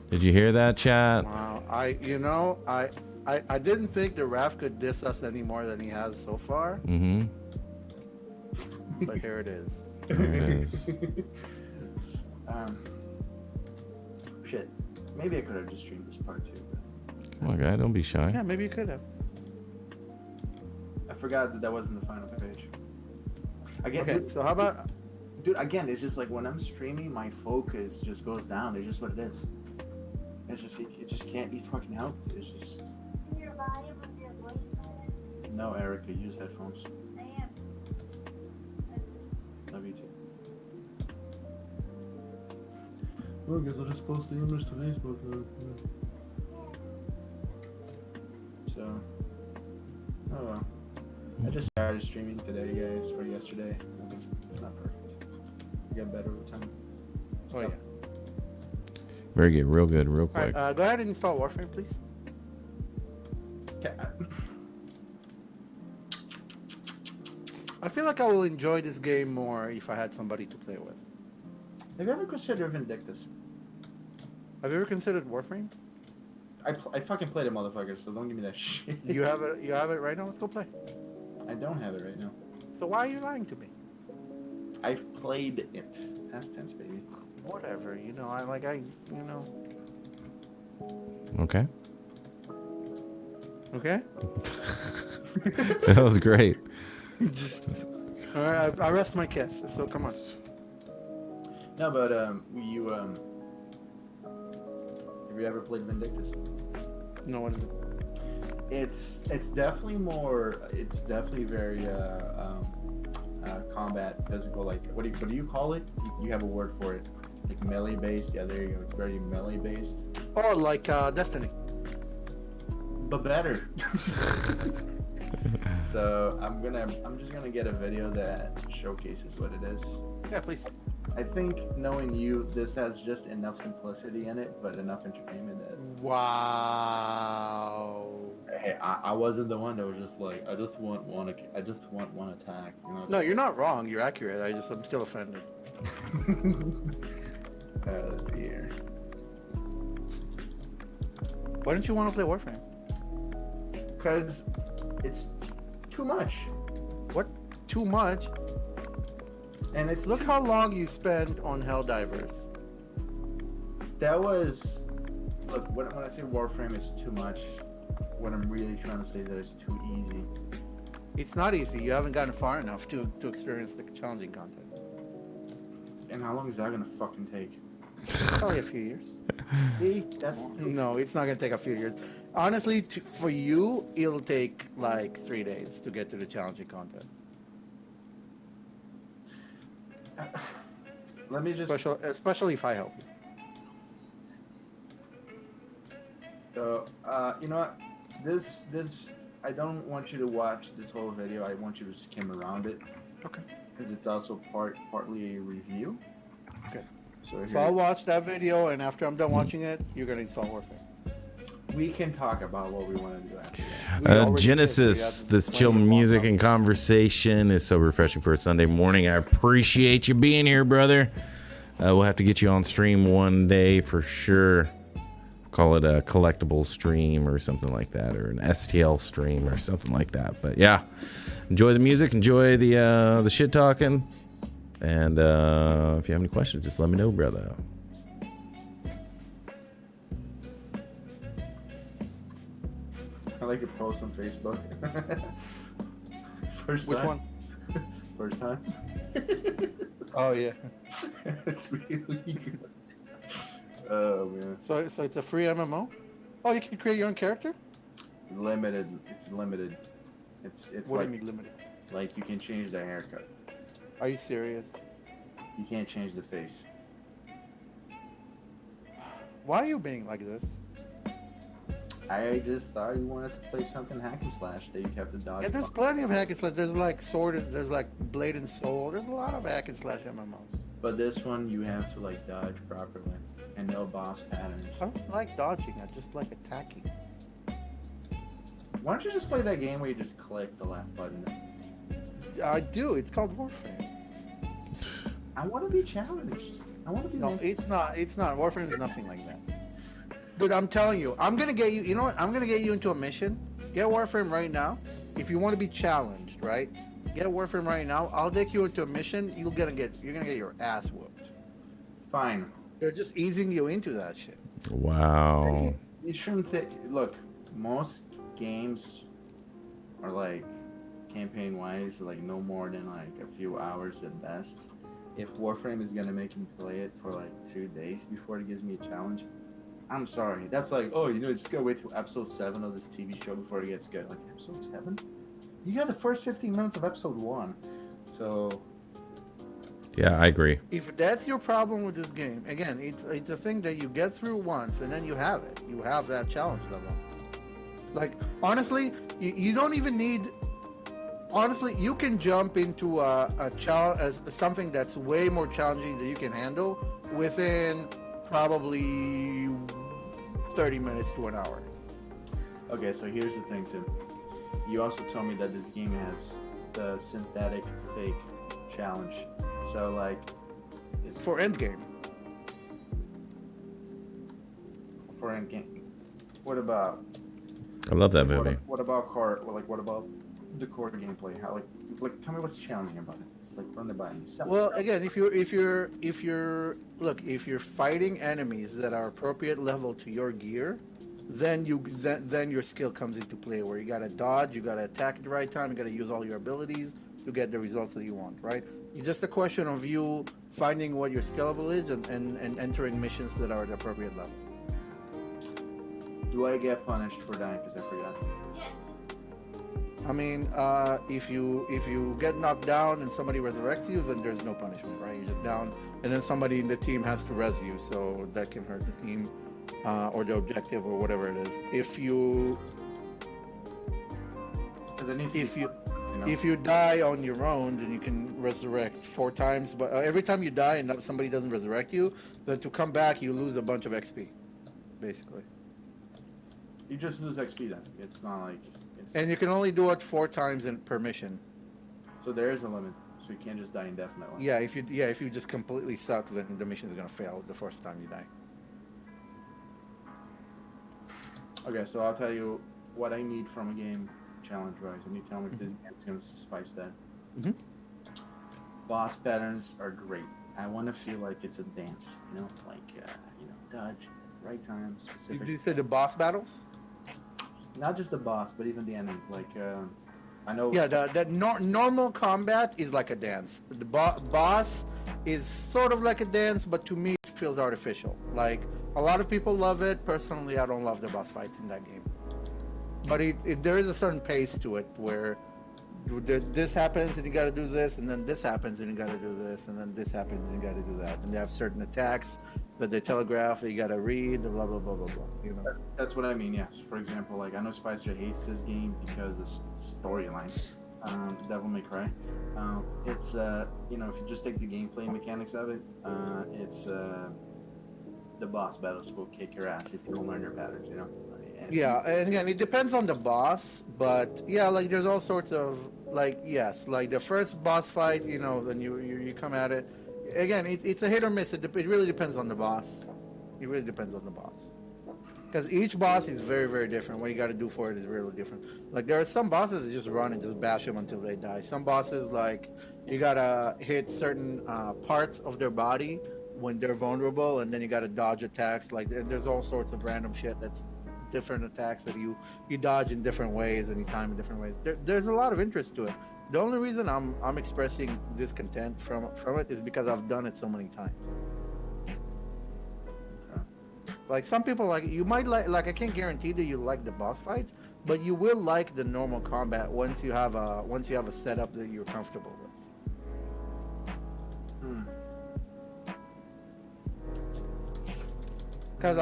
Did you hear that, chat? Wow. I didn't think the Raf could diss us any more than he has so far, Mm-hmm. but here it is. There it is. Shit. Maybe I could have just streamed this part too. Come on, guy. Don't be shy. Yeah, maybe you could have. I forgot that wasn't the final page. Again, Okay, so how about dude, again, it's just like when I'm streaming, my focus just goes down. It's just what it is. It's just it just can't be fucking helped. It's just Your volume of your voice better. no, Erica, use headphones. I am. Love you too. Well, I guess I'll just post the image to Facebook. So, oh well. I just started streaming today, guys, or yesterday. It's not perfect. I get better with time. Oh yeah. Very good. Real good. Real All quick. right, go ahead and install Warframe, please. Okay. I feel like I will enjoy this game more if I had somebody to play with. Have you ever considered Vindictus? Have you ever considered Warframe? I fucking played it, motherfucker, so don't give me that shit. You have it. You have it right now. Let's go play. I don't have it right now. So why are you lying to me? I've played it. Past tense, baby. Whatever. You know. Okay. Okay. That was great. Just. All right. I rest my case. So come on. No, but you ever played Vindictus? No, what is it? It's definitely more. It's definitely very combat physical. Like what do you call it? You have a word for it. Like melee based. Yeah, there you go. It's very melee based, Oh, like Destiny. but better. So I'm just gonna get a video that showcases what it is. Yeah, please. I think knowing you, this has just enough simplicity in it, but enough entertainment that. Wow. Hey, I wasn't the one that was just like, I just want one attack. You know? No, you're not wrong. You're accurate. I'm still offended. Let's see here. Why don't you want to play Warframe? Because it's too much. What? Too much? And it's Look how long you spent on Helldivers. that was look when I say Warframe is too much, what I'm really trying to say is that it's too easy. It's not easy. You haven't gotten far enough to experience the challenging content. And how long is that gonna fucking take? Probably a few years. See, that's No, it's not gonna take a few years. Honestly, for you, it'll take like 3 days to get to the challenging content. let me just Especially if I help you. So, you know what? This I don't want you to watch this whole video. I want you to skim around it Okay. because it's also partly a review. Okay. So, So I'll watch that video, and after I'm done watching it, you're gonna install Warframe. we can talk about what we want to do after that. We already did. Genesis, We this had chill plenty of music walk-offs. and conversation is so refreshing for a Sunday morning. I appreciate you being here, brother. We'll have to get you on stream one day for sure. Call it a collectible stream or something like that, or an STL stream or something like that. But yeah, enjoy the music, enjoy the shit talking, and if you have any questions, just let me know, brother. I like your post on Facebook. First Which time. one? First time. Oh yeah. It's really good. Oh man. So it's a free MMO. Oh, you can create your own character. Limited. It's limited. It's What like do you mean limited? like you can change the haircut. Are you serious? You can't change the face. Why are you being like this? I just thought you wanted to play something hack and slash that you have to dodge. Yeah, there's plenty of hack and slash. There's like there's like Blade and Soul. There's a lot of hack and slash MMOs. But this one you have to like dodge properly and no boss patterns. I don't like dodging. I just like attacking. Why don't you just play that game where you just click the left button? I do. It's called Warframe. I want to be challenged. I want to be. No, it's not. It's not. Warframe is nothing like that. But I'm telling you, I'm gonna get you. You know what? I'm gonna get you into a mission. Get Warframe right now. If you want to be challenged, right? Get Warframe right now. I'll take you into a mission. You're gonna get your ass whooped. Fine. They're just easing you into that shit. Wow. You shouldn't say. Look, most games are like campaign-wise, like no more than like a few hours at best. If Warframe is gonna make me play it for like 2 days before it gives me a challenge, I'm sorry. That's like, oh, you know, just gotta wait till episode 7 of this TV show before it gets good. Like episode 7? You got the first 15 minutes of episode 1. So Yeah, I agree. If that's your problem with this game, again, it's a thing that you get through once and then you have it. You have that challenge level. Like honestly, you don't even need. Honestly, you can jump into a challenge as something that's way more challenging that you can handle within probably 30 minutes to an hour. okay, so here's the thing, Tim. You also told me that this game has the synthetic fake challenge. So like, it's For endgame. for endgame. What about I love that movie. what about what about the core gameplay? How like tell me what's challenging about it. Like run the buttons. Well, again, if you're fighting enemies that are appropriate level to your gear, then your skill comes into play. Where you gotta dodge, you gotta attack at the right time, you gotta use all your abilities to get the results that you want. Right? It's just a question of you finding what your skill level is and entering missions that are at the appropriate level. Do I get punished for dying because I forgot? Yes. I mean, if you get knocked down and somebody resurrects you, then there's no punishment, right? You're just down, and then somebody in the team has to res you, so that can hurt the team or the objective or whatever it is. If you Because it needs to if be you fun, know? if you die on your own, then you can resurrect 4 times. But every time you die and somebody doesn't resurrect you, then to come back you lose a bunch of XP, basically. You just lose XP then. It's not like it's. And you can only do it 4 times per mission. So there is a limit. So you can't just die indefinitely. Yeah, if you just completely suck, then the mission is gonna fail the first time you die. Okay, so I'll tell you what I need from a game challenge-wise, and you tell me if this game's gonna suffice that. Mhm. Boss patterns are great. I want to feel like it's a dance, you know, like dodge at the right time, specific. Did you say the boss battles? Not just the boss, but even the enemies. Like I know. Yeah, normal combat is like a dance. The boss is sort of like a dance, but to me it feels artificial. Like a lot of people love it. Personally, I don't love the boss fights in that game. But there is a certain pace to it where this happens and you got to do this, and then this happens and you got to do this, and then this happens and you got to do that. And they have certain attacks that they telegraph that you got to read. Blah blah blah blah blah. You know. That's what I mean. Yes. For example, like I know Spicer hates this game because the storyline. Devil May Cry. It's if you just take the gameplay mechanics of it, it's the boss battles will kick your ass if you don't learn your patterns. You know. Yeah, and again, it depends on the boss, but yeah, like there's all sorts of like like the first boss fight, then you come at it. Again, it's a hit or miss. It really depends on the boss. It really depends on the boss, because each boss is very very different. What you got to do for it is really different. Like there are some bosses that just run and just bash them until they die. Some bosses like you gotta hit certain parts of their body when they're vulnerable, and then you gotta dodge attacks. Like there's all sorts of random shit that's different attacks that you dodge in different ways and you time in different ways. There's a lot of interest to it. The only reason I'm expressing discontent from it is because I've done it so many times. Like some people you might like I can't guarantee that you like the boss fights, but you will like the normal combat once you have a setup that you're comfortable with. Because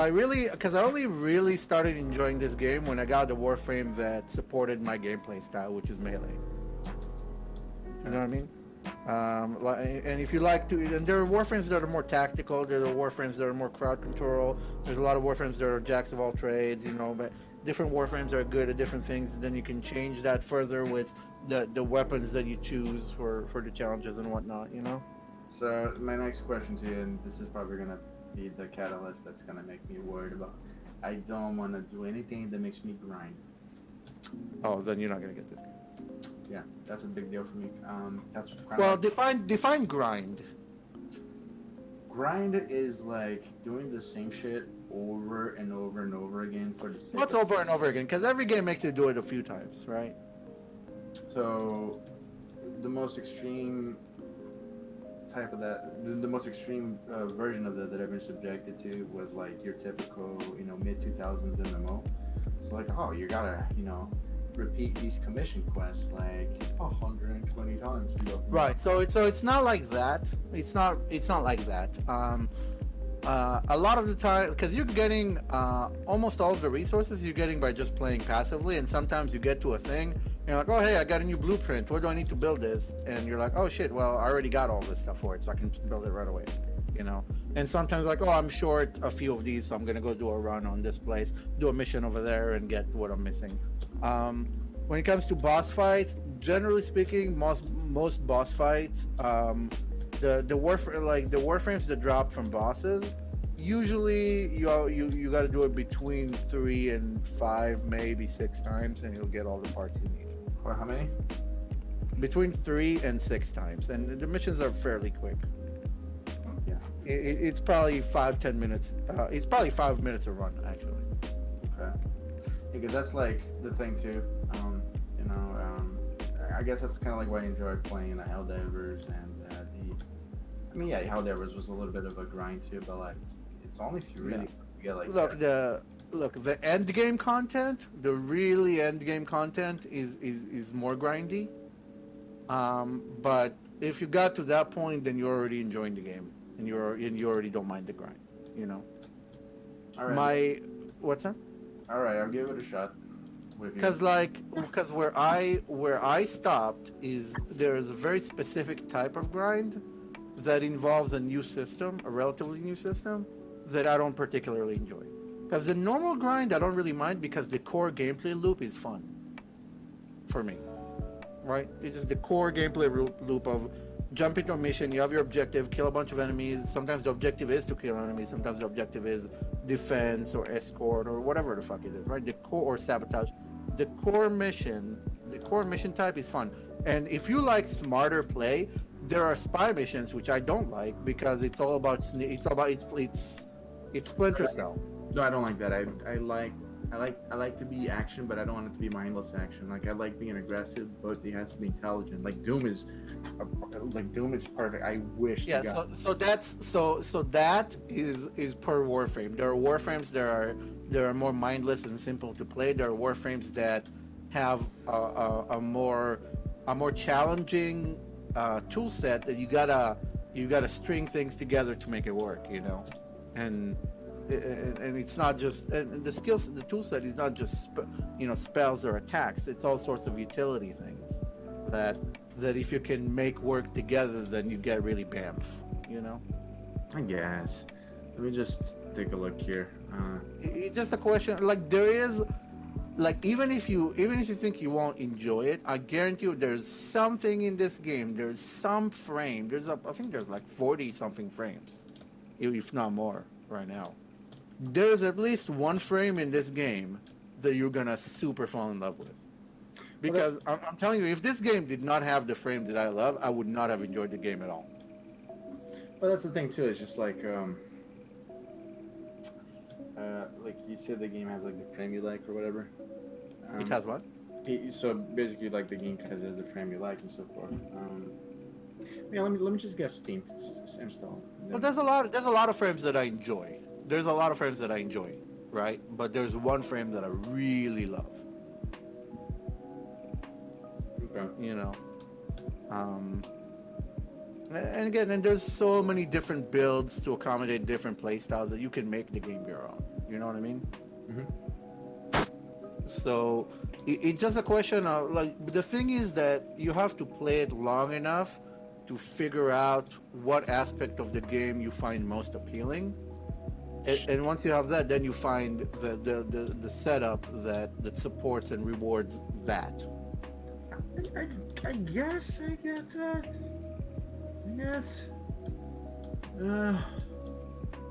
I only really started enjoying this game when I got the Warframe that supported my gameplay style, which is melee. You know what I mean? And if you like to, and there are Warframes that are more tactical. There are Warframes that are more crowd control. There's a lot of Warframes that are jacks of all trades. But different Warframes are good at different things. Then you can change that further with the weapons that you choose for the challenges and whatnot. So my next question to you, and this is probably gonna be the catalyst that's gonna make me worried about. I don't want to do anything that makes me grind. Oh, then you're not gonna get this game. Yeah, that's a big deal for me. That's kind Well, of define grind. grind is like doing the same shit over and over and over again for the. What's over and over again? Because every game makes you do it a few times, right? So, the most extreme type of that, the most extreme version of that I've been subjected to was like your typical, mid 2000s MMO. So like, oh, you gotta, repeat these commission quests like 120 times. Right. So it's not like that. It's not like that. A lot of the time, because you're getting almost all of the resources you're getting by just playing passively, and sometimes you get to a thing. You're like, oh hey, I got a new blueprint. What do I need to build this? And you're like, oh shit, well I already got all this stuff for it, so I can build it right away. And sometimes like, oh, I'm short a few of these, so I'm gonna go do a run on this place, do a mission over there, and get what I'm missing. When it comes to boss fights, generally speaking, most boss fights, the warframes that drop from bosses, usually you got to do it between 3 and 5, maybe 6 times, and you'll get all the parts you need. Or how many? Between 3 and 6 times, and the missions are fairly quick. Yeah. It's probably 5-10 minutes. It's probably 5 minutes a run, actually. Okay. Because that's like the thing too. I guess that's kind of like why I enjoyed playing Helldivers and Helldivers was a little bit of a grind too, but like it's only if you really get like. Look, look, the end game content, the really end game content is more grindy. But if you got to that point, then you're already enjoying the game, and you already don't mind the grind. You know, All right. what's that? All right, I'll give it a shot. With you. Because where I stopped is there's a very specific type of grind that involves a new system, a relatively new system, that I don't particularly enjoy. Because the normal grind I don't really mind because the core gameplay loop is fun for me. Right? It's just the core gameplay loop of jump into a mission, you have your objective, kill a bunch of enemies. Sometimes the objective is to kill enemies, sometimes the objective is defense or escort or whatever the fuck it is, right? The core or sabotage. The core mission type is fun. And if you like smarter play, there are spy missions which I don't like because it's all about it's Splinter Cell. No, I don't like that. I like to be action, but I don't want it to be mindless action. Like I like being aggressive, but it has to be intelligent. Like Doom is perfect. I wish. Yeah. So that is per warframe. There are warframes that are more mindless and simple to play. There are warframes that have a more challenging tool set that you gotta string things together to make it work. You know, and it's not just and the tool set is not just spells or attacks. It's all sorts of utility things that if you can make work together, then you get really bamf. You know. I guess. Let me just take a look here. It's just a question. Like there is, like even if you think you won't enjoy it, I guarantee you there's something in this game. There's some frame. I think there's like 40 something frames, if not more, right now. There's at least one frame in this game that you're gonna super fall in love with. Because I'm telling you, if this game did not have the frame that I love, I would not have enjoyed the game at all. Well, that's the thing too. It's just like you said, the game has like the frame you like or whatever. It has what? So basically, like the game has the frame you like and so forth. Yeah, let me just guess Steam install. Well, there's a lot of frames that I enjoy. There's a lot of frames that I enjoy, right? But there's one frame that I really love. Okay. You know, and again, and there's so many different builds to accommodate different play styles that you can make the game your own. You know what I mean? Mm-hmm. So it's just a question of like the thing is that you have to play it long enough to figure out what aspect of the game you find most appealing. And once you have that, then you find the setup that supports and rewards that. I guess I get that. Yes.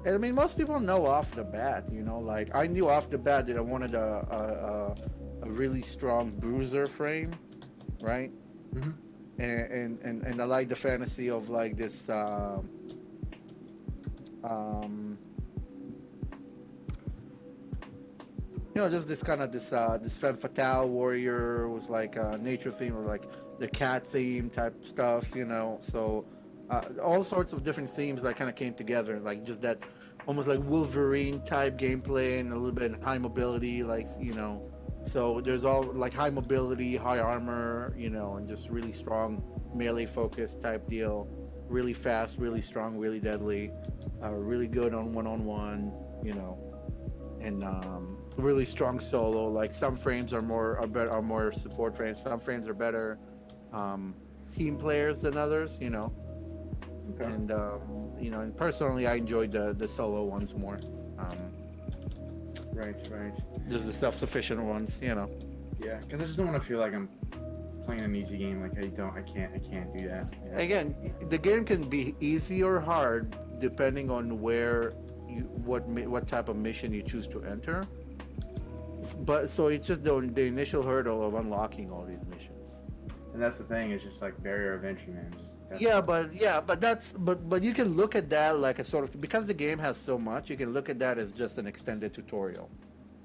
I mean, most people know off the bat, like I knew off the bat that I wanted a really strong bruiser frame, right? Mm-hmm. And I like the fantasy of like this just this kind of this femme fatale warrior was like nature theme or like the cat theme type stuff, so all sorts of different themes that kind of came together, like just that almost like Wolverine type gameplay and a little bit high mobility, so there's all like high mobility, high armor, and just really strong melee focused type deal, really fast, really strong, really deadly, really good on one-on-one, and really strong solo. Like some frames are more support frames, some frames are better team players than others, Okay. and and personally I enjoyed the solo ones more, Right. just the self-sufficient ones, Yeah, because I just don't want to feel like I'm playing an easy game. Like I can't do that. Again, the game can be easy or hard depending on what type of mission you choose to enter. But so it's just the initial hurdle of unlocking all these missions. And that's the thing. It's just like barrier of entry, man. But you can look at that like a sort of, because the game has so much, you can look at that as just an extended tutorial.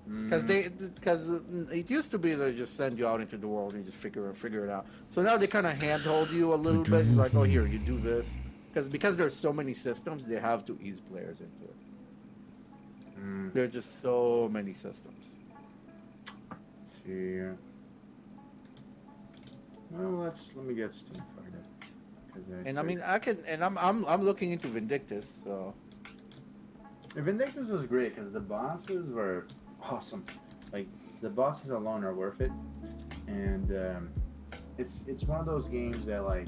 Because it used to be they just send you out into the world and you just figure it out. So now they kind of handhold you a little bit, like, oh, here, you do this. Because there's so many systems, they have to ease players into it. There are just so many systems. Let's see. Well, let me get Steam fired up. 'Cause And I mean, I'm looking into Vindictus, so Vindictus was great because the bosses were awesome. Like the bosses alone are worth it, and it's one of those games that like.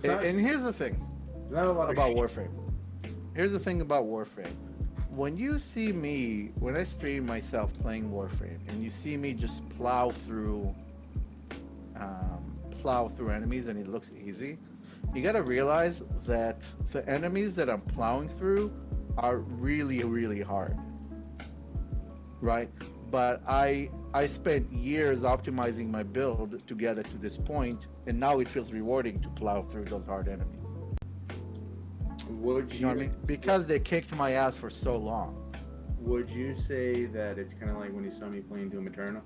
And here's the thing It's not a lot about of Warframe. Here's the thing about Warframe. When you see me, when I stream myself playing Warframe, and you see me just plow through enemies, and it looks easy, you gotta realize that the enemies that I'm plowing through are really, really hard, right? But I spent years optimizing my build to get it to this point, and now it feels rewarding to plow through those hard enemies. Would You know what I mean? Because they kicked my ass for so long. Would you say that it's kind of like when you saw me playing Doom Eternal?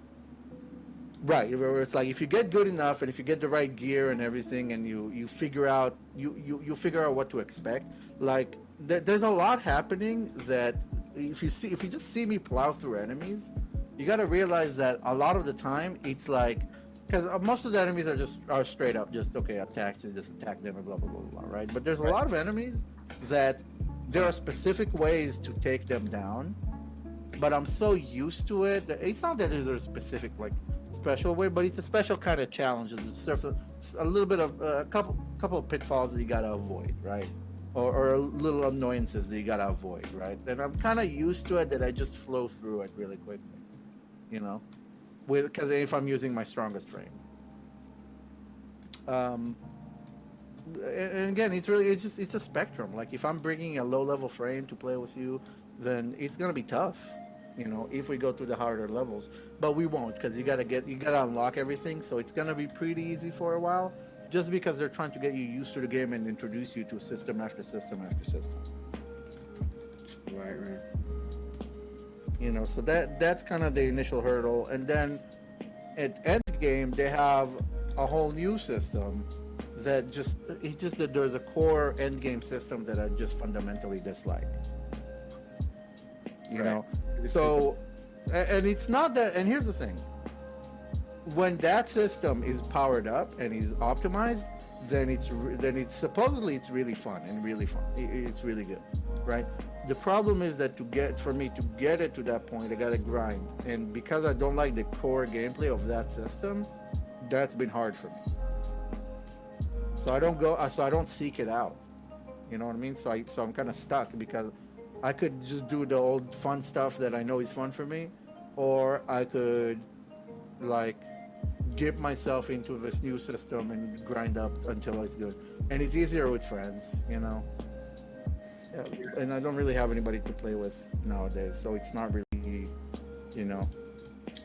Right, where it's like if you get good enough and if you get the right gear and everything, and you figure out you figure out what to expect. Like there's a lot happening that if you just see me plow through enemies, you got to realize that a lot of the time it's like because most of the enemies are straight up just okay, attack and just attack them and blah blah blah blah, right? But there's a lot of enemies that there are specific ways to take them down. But I'm so used to it that it's not that there's a specific like special way, but it's a special kind of challenge. It's a little bit of a couple of pitfalls that you gotta avoid, right? Or little annoyances that you gotta avoid, right? And I'm kind of used to it that I just flow through it really quickly, you know, because if I'm using my strongest frame. And again, it's a spectrum. Like if I'm bringing a low level frame to play with you, then it's gonna be tough. You know, if we go to the harder levels, but we won't because you gotta unlock everything. So it's gonna be pretty easy for a while, just because they're trying to get you used to the game and introduce you to system after system after system. Right. You know, so that's kind of the initial hurdle, and then at end game they have a whole new system that that there's a core end game system that I just fundamentally dislike. You know. So, and it's not that. And here's the thing: when that system is powered up and is optimized, then it's supposedly it's really fun and really fun. It's really good, right? The problem is that for me to get it to that point, I gotta grind, and because I don't like the core gameplay of that system, that's been hard for me. So I don't seek it out. You know what I mean? So I'm kind of stuck because I could just do the old fun stuff that I know is fun for me, or I could like dip myself into this new system and grind up until it's good. And it's easier with friends, you know. Yeah, and I don't really have anybody to play with nowadays, so it's not really, you know.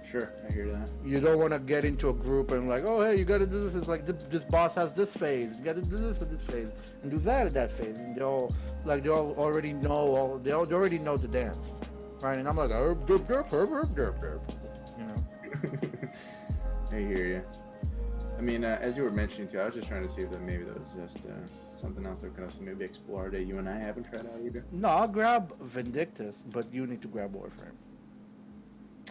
Sure, I hear that. You don't want to get into a group and like, oh, hey, you got to do this. It's like this boss has this phase. You got to do this at this phase and do that at that phase. And they all already know they already know the dance, right? And I'm like, derp, derp, derp, derp, derp, you know. I hear you. I mean, as you were mentioning too, I was just trying to see if maybe that was just something else that could also maybe explore that you and I haven't tried out either. No, I'll grab Vindictus, but you need to grab Warframe.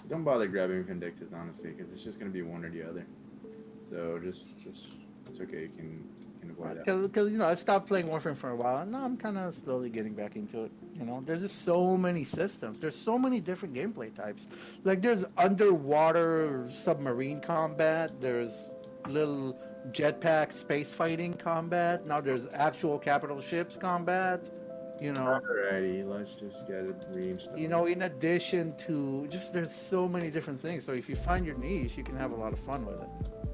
Don't bother grabbing Vindictus, honestly, because it's just going to be one or the other. So just it's okay. You can avoid that. Because you know, I stopped playing Warframe for a while, and now I'm kind of slowly getting back into it. You know, there's just so many systems. There's so many different gameplay types. Like there's underwater submarine combat. There's little jetpack space fighting combat. Now there's actual capital ships combat. You know. Alrighty, let's just get it reinstalled. You know, in addition to there's so many different things. So if you find your niche, you can have a lot of fun with it.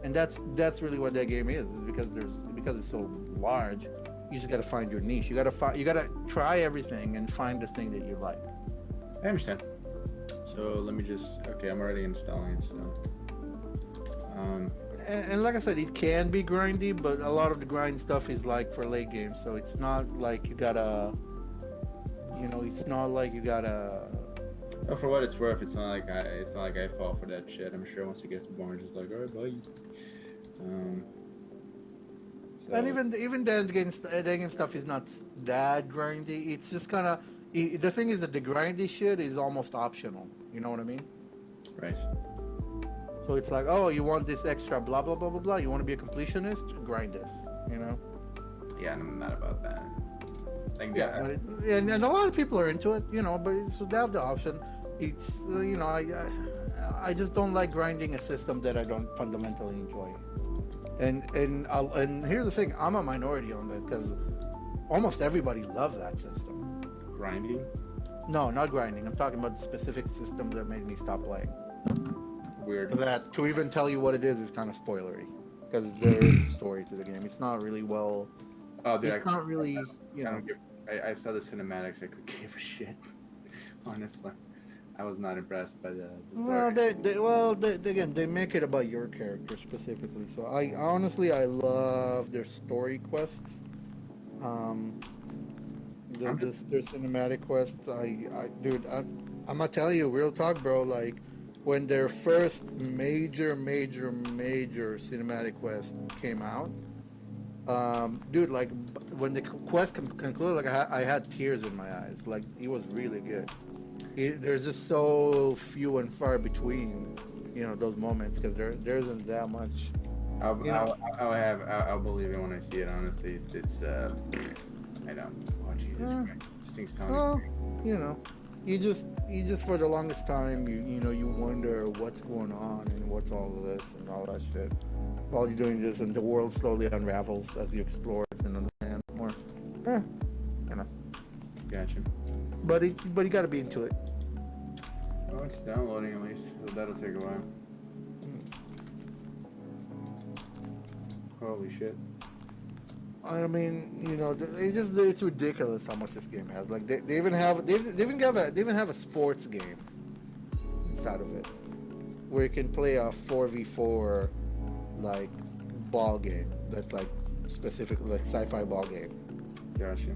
And that's really what that game is because it's so large. You just got to find your niche. You got to try everything and find the thing that you like. I understand. So let me I'm already installing it. So. And like I said, it can be grindy, but a lot of the grind stuff is like for late games. So it's not like you gotta. You know, it's not like you gotta. Well, for what it's worth, it's not like I fall for that shit. I'm sure once it gets born, just like, alright, bye. So, And even the game stuff is not that grindy. It's just kind of the thing is that the grindy shit is almost optional. You know what I mean? right. So it's like, oh, you want this extra blah blah blah blah blah. You want to be a completionist? Grind this. You know? Yeah, and I'm not about that. Like, Yeah. But and a lot of people are into it. You know, but so they have the option. It's you know I just don't like grinding a system that I don't fundamentally enjoy. And here's the thing, I'm a minority on that because almost everybody loves that system. grinding. No, not grinding. I'm talking about the specific system that made me stop playing. Weird. 'Cause that to even tell you what it is kind of spoilery because there is a story to the game. It's not really well. Oh, dude, It's not really you I know. don't give. I saw the cinematics. I could give a shit. Honestly, I was not impressed by the story. Well, again, they make it about your character specifically. So I honestly, I love their story quests. Um, I'm just- their cinematic quests. Dude, I'm gonna tell you, real talk, bro. Like when their first major cinematic quest came out, dude, like when the quest concluded, like I had tears in my eyes. Like it was really good. There's just so few and far between, you know, those moments because there isn't that much. You know. I'll believe it when I see it. Honestly, it's I don't. Oh Jesus Yeah. Christ! This thing's telling Well, me. you know, you just for the longest time you know you wonder what's going on and what's all of this and all that shit. While you're doing this, and the world slowly unravels as you explore it and understand more. You know, Gotcha. but you got to be into it. Oh, it's downloading at least. So that'll take a while. Holy shit. I mean, you know, it's ridiculous how much this game has. Like they even have a sports game inside of it where you can play a 4v4 like ball game that's like specific like sci-fi ball game. Gotcha.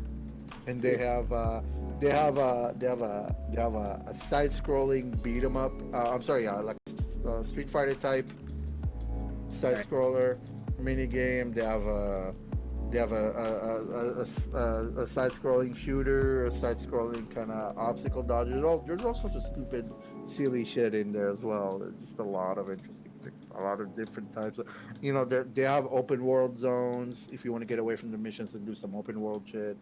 And they have a side-scrolling beat 'em up. I'm sorry, like a Street Fighter type side-scroller mini game. They have a side-scrolling shooter, a side-scrolling kind of obstacle dodge. There's all sorts of stupid, silly shit in there as well. There's just a lot of interesting things, a lot of different types of. You know, they have open world zones if you want to get away from the missions and do some open world shit.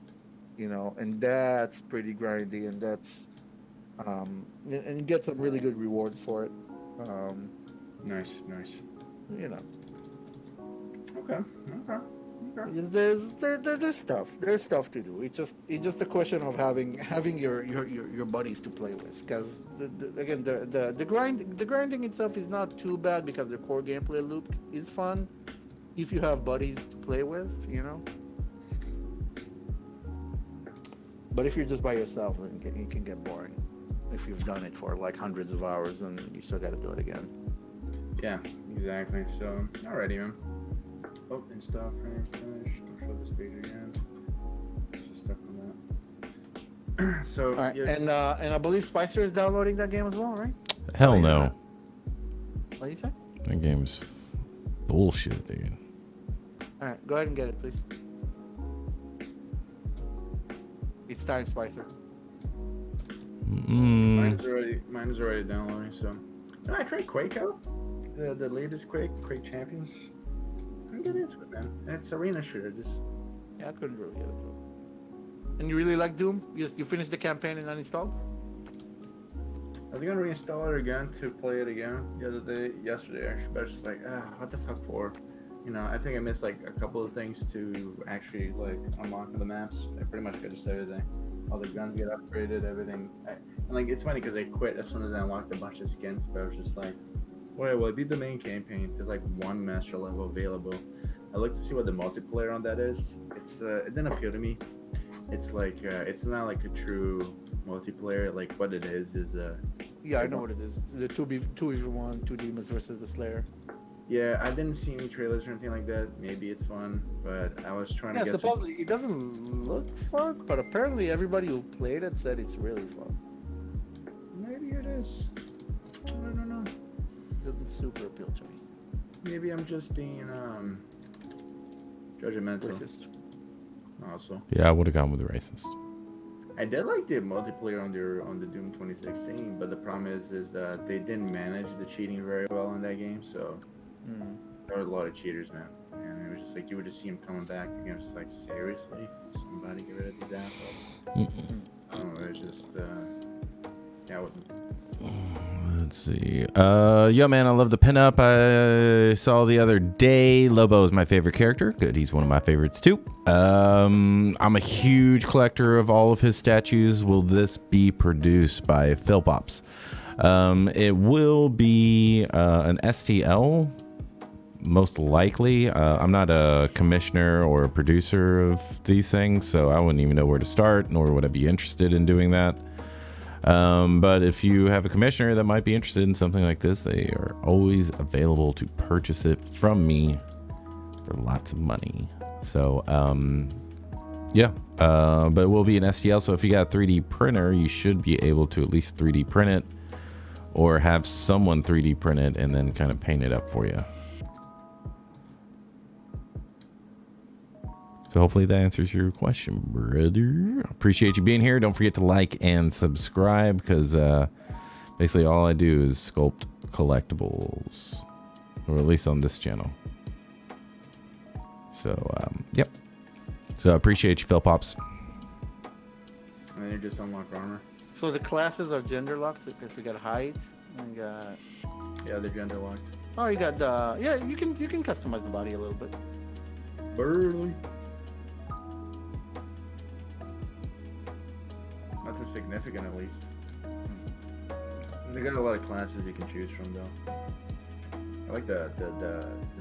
You know, and that's pretty grindy, and that's and you get some really good rewards for it. Nice. You know. Okay. There's stuff to do. It's just a question of having your buddies to play with. Because the grinding itself is not too bad because the core gameplay loop is fun if you have buddies to play with, you know. But if you're just by yourself, then it can get boring. If you've done it for like hundreds of hours and you still got to do it again. Yeah, exactly. So, alrighty, man. Oh, install frame finish. Don't show this page again. Just stuck on that. So, All right, and I believe Spicer is downloading that game as well, right? Hell no. What do you say? That game's bullshit, dude. All right, go ahead and get it, please. It's time, Spicer. Mine's already downloading. So, no, I tried Quake out. The latest Quake Champions. I get into it, man. And it's arena shooter. Just Yeah, I couldn't really get into it. And you really like Doom? You finished the campaign and uninstalled? I was gonna reinstall it again to play it again yesterday actually, but I was just like, what the fuck for? You know, I think I missed like a couple of things to actually like unlock the maps. I pretty much got just everything. All the guns get upgraded, everything. And like it's funny because I quit as soon as I unlocked a bunch of skins, but I was just like, wait, well, I beat the main campaign. There's like one master level available. I looked to see what the multiplayer on that is. It didn't appeal to me. It's like it's not like a true multiplayer. Like what it is. Yeah, I know what it is. It's the 2v1, two demons versus the Slayer. Yeah, I didn't see any trailers or anything like that. Maybe it's fun, but I was trying to Yeah, get. supposedly it doesn't look fun, but apparently everybody who played it said it's really fun. Maybe it is. I don't know. It doesn't super appeal to me. Maybe I'm just being Judgmental. Racist. Also, Yeah, I would have gone with racist. I did like the multiplayer on the Doom 2016, but the problem is that they didn't manage the cheating very well in that game. So there were a lot of cheaters, man. And it was just like you would just see them coming back. And you're just like, seriously, somebody get rid of these assholes. I don't know. It was just yeah, it wasn't. Let's see. Yeah, man, I love the pinup I saw the other day. Lobo is my favorite character. Good, he's one of my favorites too. I'm a huge collector of all of his statues. Will this be produced by Philpops? It will be an STL, most likely. I'm not a commissioner or a producer of these things, so I wouldn't even know where to start, nor would I be interested in doing that. But if you have a commissioner that might be interested in something like this, they are always available to purchase it from me for lots of money. So, yeah, but it will be an STL. So if you got a 3D printer, you should be able to at least 3D print it or have someone 3D print it and then kind of paint it up for you. So hopefully that answers your question, brother. Appreciate you being here. Don't forget to like and subscribe because basically all I do is sculpt collectibles, or at least on this channel. So, yep. So I appreciate you, Philpops. And then you just unlock armor. So the classes are gender locked because we got height and we got. Yeah, they're gender locked. Oh, you got yeah. You can customize the body a little bit. Burly. Nothing significant, at least. They got a lot of classes you can choose from, though. I like the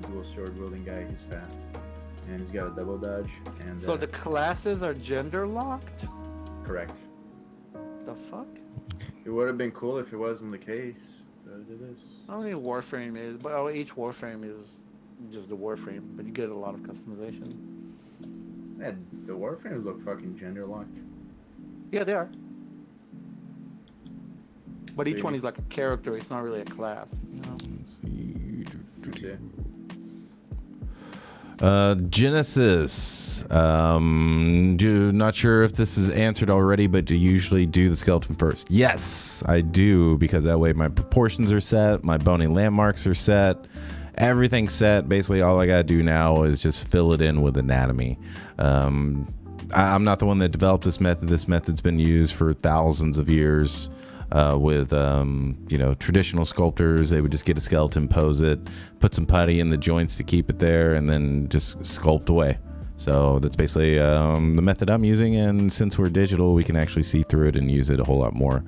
dual sword wielding guy. He's fast, and he's got a double dodge. And So the classes are gender locked. correct. The fuck? It would have been cool if it wasn't the case, but it is. Only Warframe is, but each Warframe is just the Warframe, but you get a lot of customization. Yeah, the Warframes look fucking gender locked. Yeah, they are. But each See. one is like a character. It's not really a class. You know? Let's see. Yeah. Genesis. Not sure if this is answered already, but do you usually do the skeleton first? Yes, I do, because that way my proportions are set, my bony landmarks are set, everything's set. Basically, all I gotta do now is just fill it in with anatomy. I'm not the one that developed this method. This method's been used for thousands of years. With traditional sculptors, they would just get a skeleton, pose it, put some putty in the joints to keep it there, and then just sculpt away. So that's basically the method I'm using, and since we're digital, we can actually see through it and use it a whole lot more.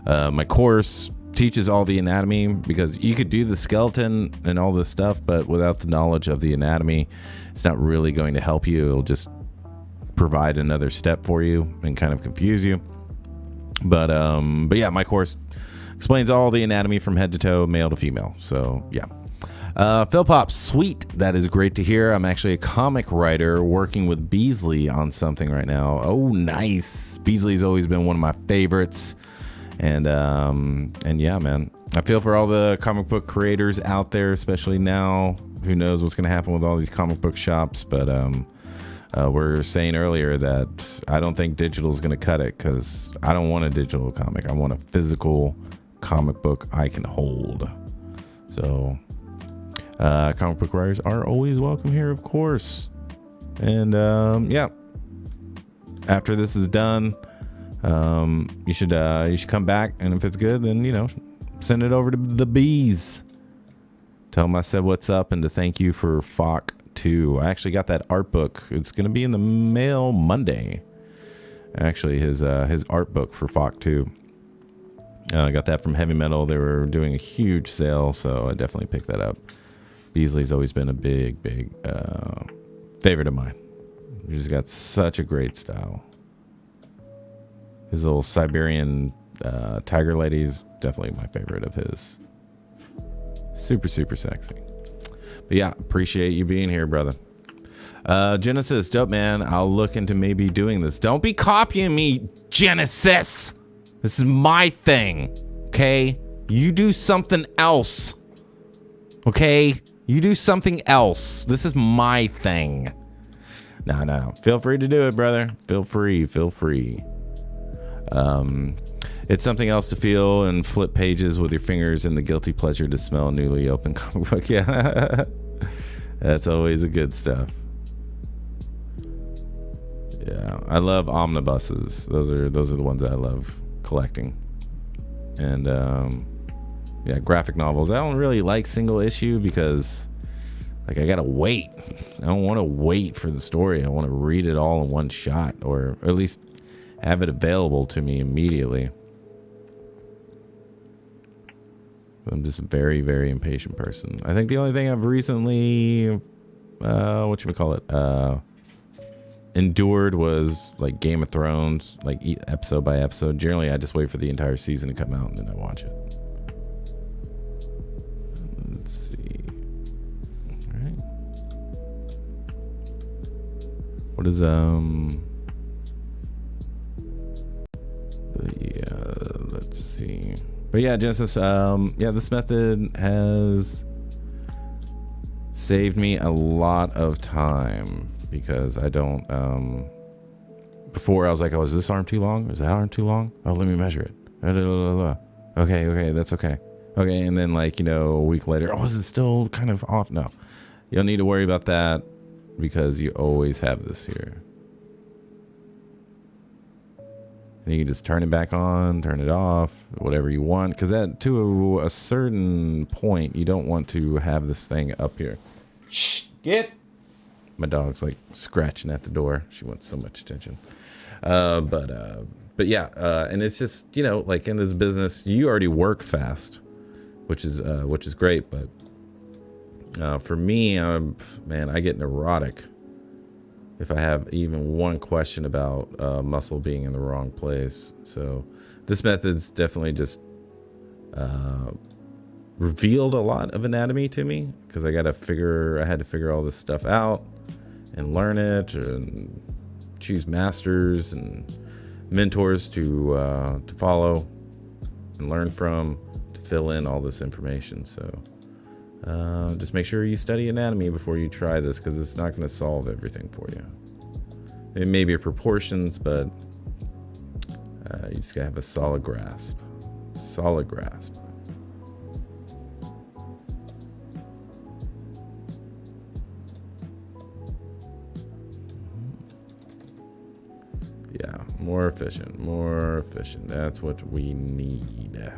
My course teaches all the anatomy, because you could do the skeleton and all this stuff, but without the knowledge of the anatomy, it's not really going to help you. It'll just provide another step for you and kind of confuse you. But yeah, my course explains all the anatomy from head to toe, male to female. So yeah. Philpops, sweet. That is great to hear. I'm actually a comic writer working with Beasley on something right now. Oh, nice. Beasley's always been one of my favorites. And yeah, man, I feel for all the comic book creators out there, especially now. Who knows what's going to happen with all these comic book shops, but we're saying earlier that I don't think digital is going to cut it, because I don't want a digital comic. I want a physical comic book I can hold. So comic book writers are always welcome here, of course. And yeah, after this is done, you should come back, and if it's good, then send it over to the bees. Tell them I said what's up, and to thank you for FOC 2. I actually got that art book. It's going to be in the mail Monday. Actually, his art book for FOC 2. I got that from Heavy Metal. They were doing a huge sale, so I definitely picked that up. Beasley's always been a big favorite of mine. He's got such a great style. His little Siberian tiger lady's definitely my favorite of his. Super, super sexy. But yeah, appreciate you being here, brother. Genesis, dope, man. I'll look into maybe doing this. Don't be copying me, Genesis. This is my thing, okay? You do something else, okay? You do something else. This is my thing. No. Feel free to do it, brother. Feel free. It's something else to feel and flip pages with your fingers and the guilty pleasure to smell a newly opened comic book. Yeah. That's always the good stuff. Yeah, I love omnibuses. Those are the ones that I love collecting. And yeah, graphic novels. I don't really like single issue because like I gotta wait. I don't want to wait for the story. I want to read it all in one shot, or at least have it available to me immediately. I'm just a very, very impatient person. I think the only thing I've recently endured was like Game of Thrones, like episode by episode. Generally I just wait for the entire season to come out and then I watch it. Let's see. All right. What is let's see. But yeah, Genesis, yeah, this method has saved me a lot of time because I don't, before I was like, oh, is this arm too long? Is that arm too long? Oh, let me measure it. Okay, that's okay. Okay, and then like, you know, a week later, oh, is it still kind of off? No, you don't need to worry about that because you always have this here. And you can just turn it back on, turn it off, whatever you want. Because that, to a certain point, you don't want to have this thing up here. Shh, get. My dog's like scratching at the door. She wants so much attention. But yeah, and it's just, you know, like in this business, you already work fast, which is great. But for me, man, I get neurotic if I have even one question about muscle being in the wrong place. So this method's definitely just revealed a lot of anatomy to me because I had to figure all this stuff out and learn it and choose masters and mentors to follow and learn from to fill in all this information. So just make sure you study anatomy before you try this because it's not going to solve everything for you. It may be your proportions, but you just got to have a solid grasp. Solid grasp. Yeah, more efficient. That's what we need.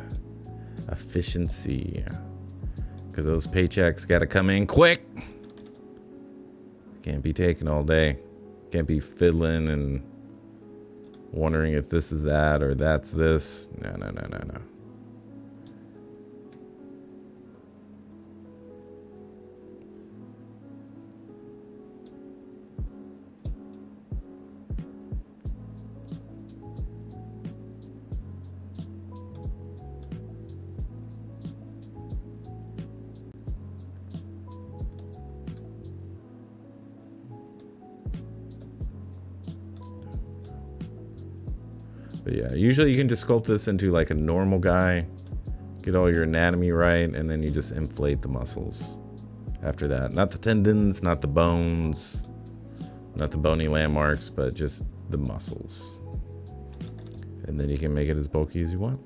Efficiency. Because those paychecks got to come in quick. Can't be taken all day. Can't be fiddling and wondering if this is that or that's this. No. But yeah, usually you can just sculpt this into like a normal guy, get all your anatomy right, and then you just inflate the muscles after that. Not the tendons, not the bones, not the bony landmarks, but just the muscles. And then you can make it as bulky as you want.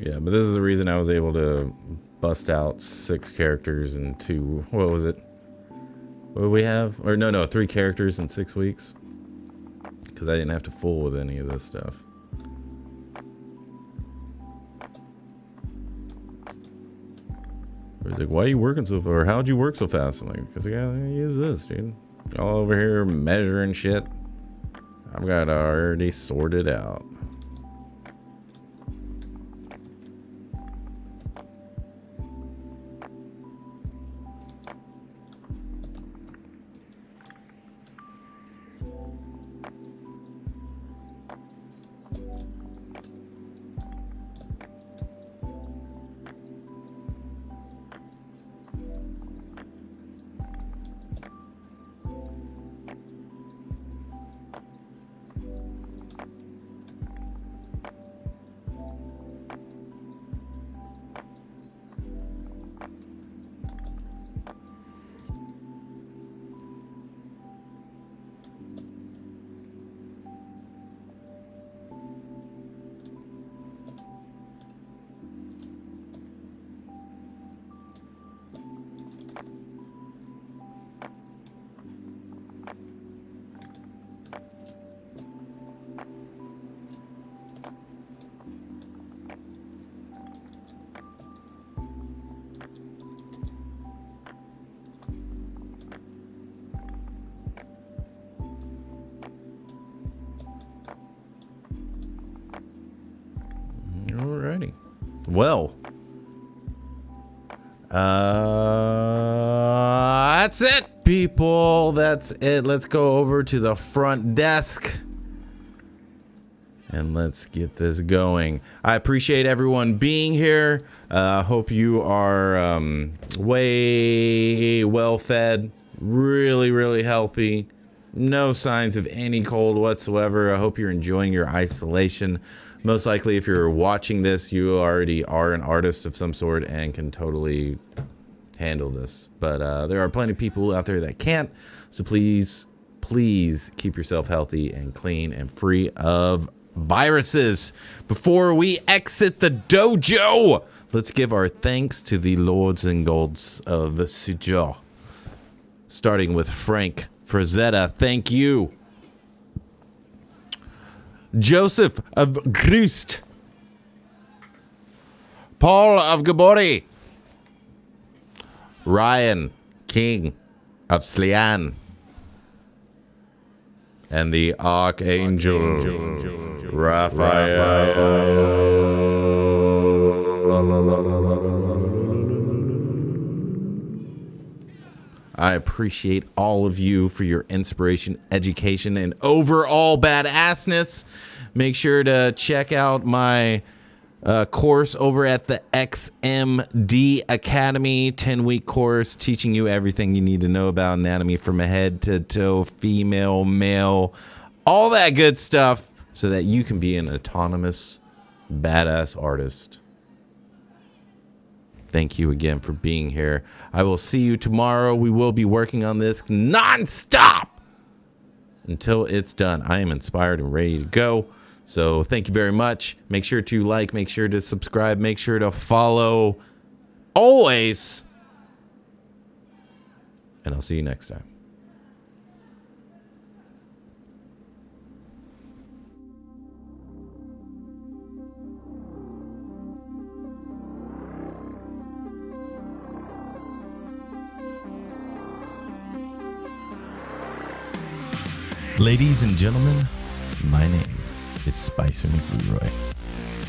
Yeah, but this is the reason I was able to bust out 6 characters in 2. What was it? What do we have? Or no, 3 characters in 6 weeks. Because I didn't have to fool with any of this stuff. He's like, why are you working so fast? Or how'd you work so fast? I'm like, because I gotta use this, dude. All over here measuring shit. I've got it already sorted out. Well, that's it, people. That's it. Let's go over to the front desk and let's get this going. I appreciate everyone being here. Hope you are way well fed, really healthy. No signs of any cold whatsoever. I hope you're enjoying your isolation. Most likely, if you're watching this, you already are an artist of some sort and can totally handle this. But there are plenty of people out there that can't. So please keep yourself healthy and clean and free of viruses. Before we exit the dojo, let's give our thanks to the lords and golds of ZBHO. Starting with Frank Frazetta, thank you. Joseph of Grust. Paul of Gabori. Ryan King of Slian. And the Archangel Raphael. I appreciate all of you for your inspiration, education, and overall badassness. Make sure to check out my course over at the XMD Academy, 10-week course teaching you everything you need to know about anatomy from head to toe, female, male, all that good stuff so that you can be an autonomous, badass artist. Thank you again for being here. I will see you tomorrow. We will be working on this nonstop until it's done. I am inspired and ready to go. So thank you very much. Make sure to like, make sure to subscribe, make sure to follow always. And I'll see you next time. Ladies and gentlemen, my name is Spicer McLeroy,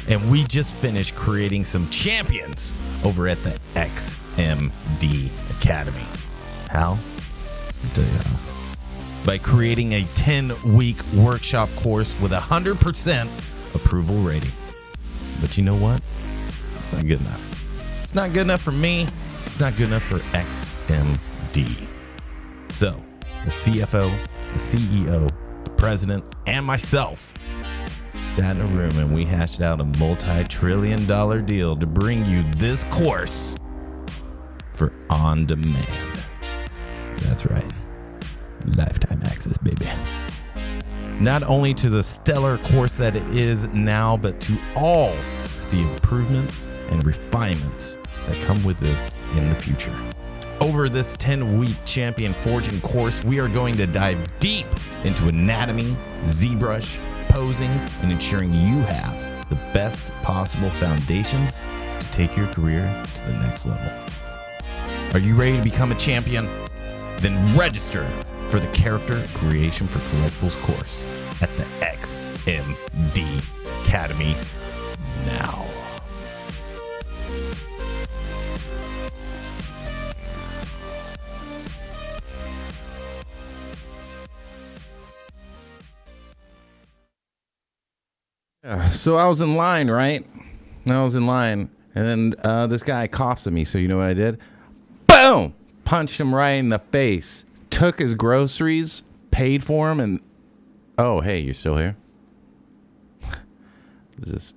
and we just finished creating some champions over at the XMD Academy. How? I'll tell you how. By creating a 10-week workshop course with 100% approval rating. But you know what? It's not good enough. It's not good enough for me. It's not good enough for XMD. So, the CFO, the CEO, the president, and myself sat in a room and we hashed out a multi-trillion-dollar deal to bring you this course for on demand. That's right. Lifetime access, baby. Not only to the stellar course that it is now, but to all the improvements and refinements that come with this in the future. Over this 10-week champion forging course, we are going to dive deep into anatomy, ZBrush, posing, and ensuring you have the best possible foundations to take your career to the next level. Are you ready to become a champion? Then register for the Character Creation for Collectibles course at the XMD Academy now. So I was in line, right? And then this guy coughs at me. So you know what I did? Boom! Punched him right in the face. Took his groceries, paid for him, and... Oh, hey, you're still here? Just